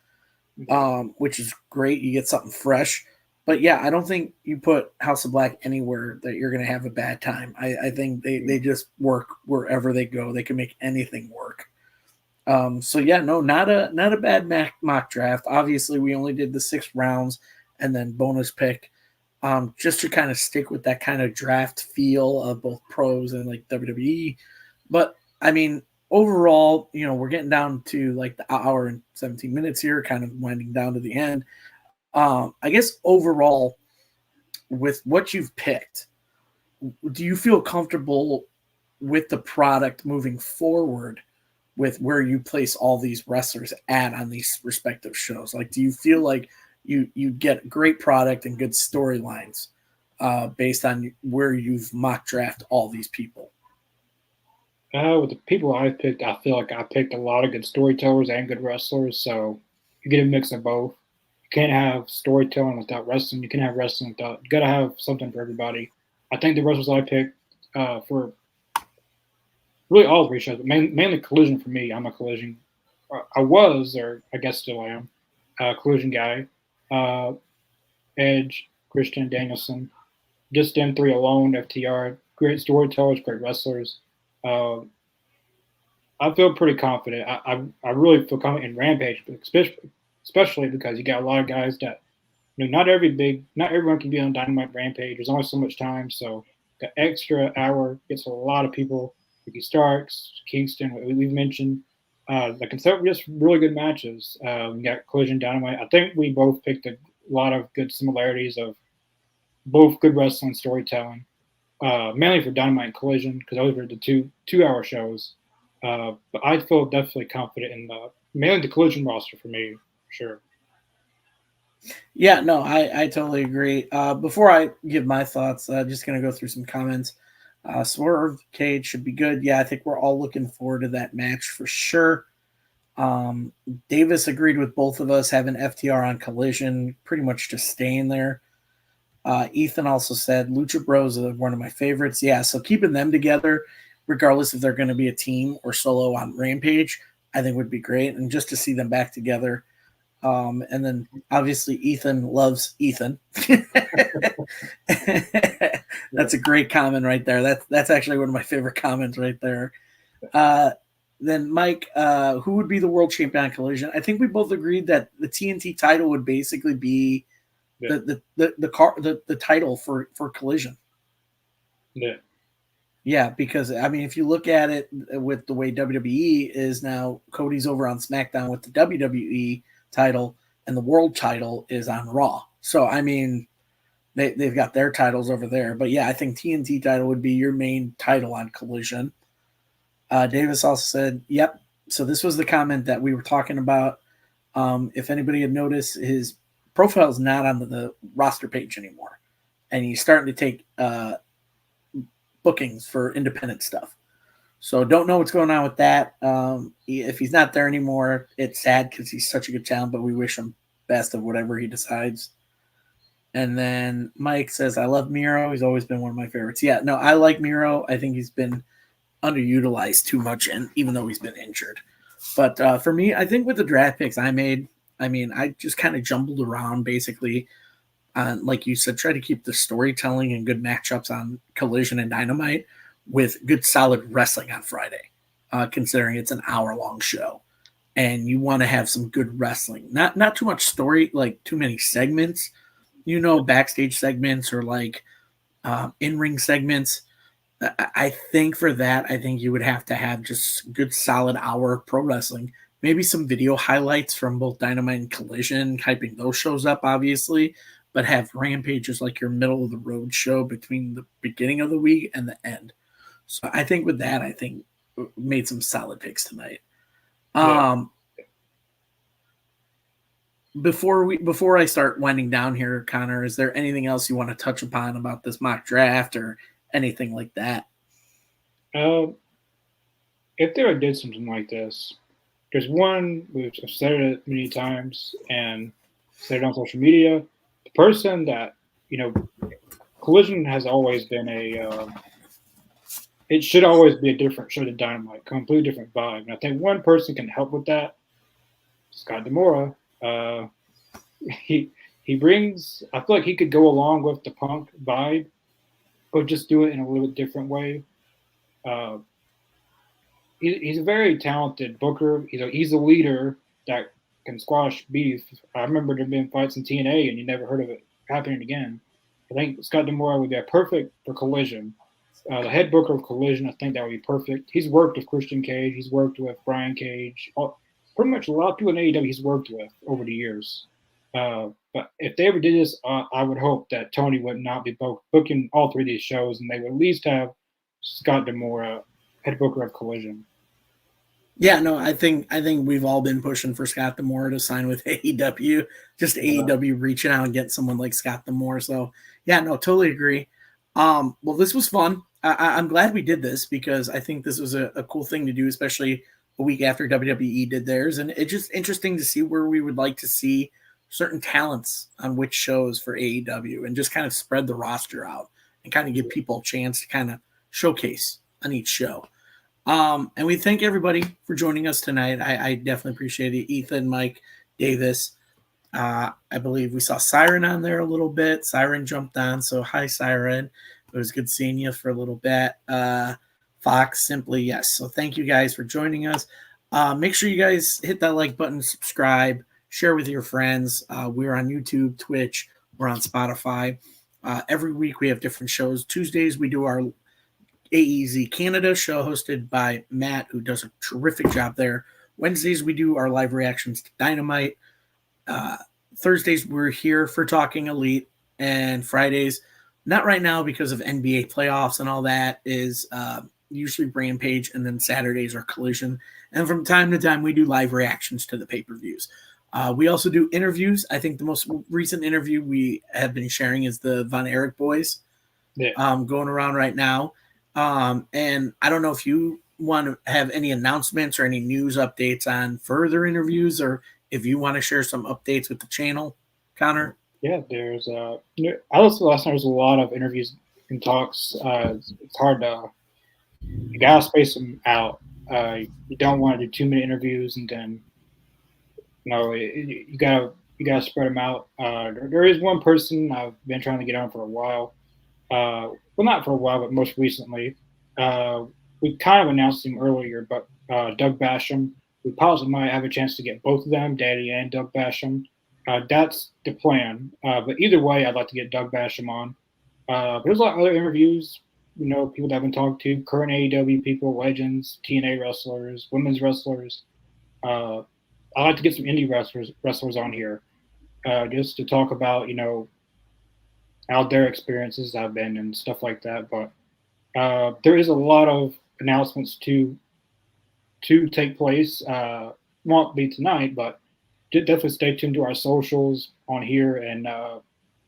which is great. You get something fresh. But yeah, I don't think you put House of Black anywhere that you're going to have a bad time. I think they just work wherever they go. They can make anything work. So yeah, no, not a bad mock draft. Obviously, we only did the 6 rounds and then bonus pick, just to kind of stick with that kind of draft feel of both pros and like WWE. But I mean, overall, we're getting down to like the hour and 17 minutes here, kind of winding down to the end. I guess overall, with what you've picked, do you feel comfortable with the product moving forward with where you place all these wrestlers at on these respective shows? Like, do you feel like you get great product and good storylines based on where you've mock draft all these people? With the people I picked, I feel like I picked a lot of good storytellers and good wrestlers, so you get a mix of both. You can't have storytelling without wrestling. You can have wrestling without. You got to have something for everybody. I think the wrestlers I picked for really all 3 shows, but mainly Collision for me. I'm a Collision. I was, or I guess still am, a Collision guy. Edge, Christian, Danielson, just them 3 alone. FTR, great storytellers, great wrestlers. I feel pretty confident. I really feel confident in Rampage, especially because you got a lot of guys that not everyone can be on Dynamite Rampage. There's only so much time, so the extra hour gets a lot of people. Ricky Starks, Kingston, we've mentioned. Like it's just really good matches. We got Collision, Dynamite. I think we both picked a lot of good similarities of both good wrestling and storytelling. Mainly for Dynamite and Collision because those were the 2-hour shows. But I feel definitely confident in mainly the Collision roster for me, for sure. Yeah, no, I totally agree. Before I give my thoughts, just going to go through some comments. Swerve Cage should be good. Yeah, I think we're all looking forward to that match for sure. Davis agreed with both of us having FTR on Collision, pretty much just staying there. Ethan also said Lucha Bros are one of my favorites. Yeah, so keeping them together, regardless if they're going to be a team or solo on Rampage, I think would be great. And just to see them back together. And then obviously Ethan loves Ethan. That's a great comment right there. That's actually one of my favorite comments right there. Then Mike, who would be the world champion on Collision? I think we both agreed that the TNT title would basically be the title for Collision. Yeah. Yeah, because I mean, if you look at it with the way WWE is now, Cody's over on SmackDown with the WWE title, and the world title is on Raw. So I mean, they've got their titles over there. But yeah, I think TNT title would be your main title on Collision. Davis also said, "Yep." So this was the comment that we were talking about. If anybody had noticed, his profile is not on the roster page anymore, and he's starting to take bookings for independent stuff. So don't know what's going on with that. If he's not there anymore, it's sad because he's such a good talent, but we wish him best of whatever he decides. And then Mike says, I love Miro. He's always been one of my favorites. Yeah, no, I like Miro. I think he's been underutilized too much, and even though he's been injured. But for me, I think with the draft picks I made, I mean, I just kind of jumbled around basically. Like you said, try to keep the storytelling and good matchups on Collision and Dynamite with good solid wrestling on Friday, considering it's an hour-long show. And you want to have some good wrestling, not too much story, like too many segments, backstage segments or like in-ring segments. I think for that, I think you would have to have just good solid hour of pro wrestling, maybe some video highlights from both Dynamite and Collision, hyping those shows up, obviously, but have Rampages like your middle of the road show between the beginning of the week and the end. So I think with that, I think made some solid picks tonight. Yeah. Before I start winding down here, Connor, is there anything else you want to touch upon about this mock draft or anything like that? If they ever did something like this, there's one, which I've said it many times and said it on social media. The person that, Collision has always been it should always be a different show than Dynamite, completely different vibe. And I think one person can help with that. Scott Demora. He brings. I feel like he could go along with the Punk vibe, but just do it in a little bit different way. He's a very talented booker. He's a leader that can squash beef. I remember there being fights in TNA, and you never heard of it happening again. I think Scott Demora would be perfect for Collision. The head booker of Collision, I think that would be perfect. He's worked with Christian Cage. He's worked with Brian Cage. Pretty much a lot of people in AEW he's worked with over the years. But if they ever did this, I would hope that Tony would not be booking all three of these shows, and they would at least have Scott Demora, head booker of Collision. Yeah, no, I think we've all been pushing for Scott Demore to sign with AEW. Just AEW reaching out and getting someone like Scott Demore. So yeah, no, totally agree. Well, this was fun. I'm glad we did this because I think this was a cool thing to do, especially a week after WWE did theirs. And it's just interesting to see where we would like to see certain talents on which shows for AEW and just kind of spread the roster out and kind of give people a chance to kind of showcase on each show. And we thank everybody for joining us tonight. I definitely appreciate it. Ethan, Mike, Davis. I believe we saw Siren on there a little bit. Siren jumped on. So hi, Siren. It was good seeing you for a little bit. Fox, simply yes. So thank you guys for joining us. Make sure you guys hit that like button, subscribe, share with your friends. We're on YouTube, Twitch. We're on Spotify. Every week we have different shows. Tuesdays we do our AEZ Canada show hosted by Matt, who does a terrific job there. Wednesdays, we do our live reactions to Dynamite. Thursdays, we're here for Talking Elite. And Fridays, not right now because of NBA playoffs and all that, is usually Rampage. And then Saturdays are Collision. And from time to time, we do live reactions to the pay-per-views. We also do interviews. I think the most recent interview we have been sharing is the Von Erich boys going around right now. And I don't know if you want to have any announcements or any news updates on further interviews, or if you want to share some updates with the channel, Connor. Yeah, there's I listened last night. There's a lot of interviews and talks. It's hard to you gotta space them out. You don't want to do too many interviews, and then you gotta spread them out. There is one person I've been trying to get on for a while. Well, not for a while, but most recently. We kind of announced him earlier, but Doug Basham. We possibly might have a chance to get both of them, Daddy and Doug Basham. That's the plan. But either way, I'd like to get Doug Basham on. There's a lot of other interviews, people that I've been talking to, current AEW people, legends, TNA wrestlers, women's wrestlers. I'd like to get some indie wrestlers on here just to talk about, how their experiences have been and stuff like that. But there is a lot of announcements to to take place. Won't be tonight, but definitely stay tuned to our socials on here, and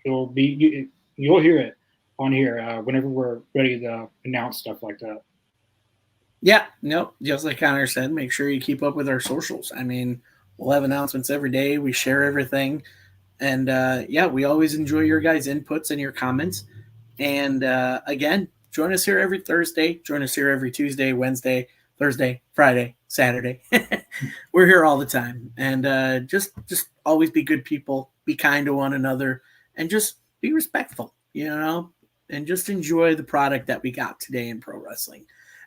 you'll hear it on here whenever we're ready to announce stuff like that. Yeah, no, just like Connor said, make sure you keep up with our socials. I mean, we'll have announcements every day. We share everything. And yeah, we always enjoy your guys' inputs and your comments. And again, join us here every Thursday. Join us here every Tuesday, Wednesday, Thursday, Friday, Saturday. We're here all the time. And just always be good people, be kind to one another, and just be respectful, and just enjoy the product that we got today in pro wrestling.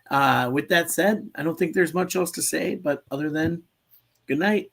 With that said, I don't think there's much else to say, but other than good night.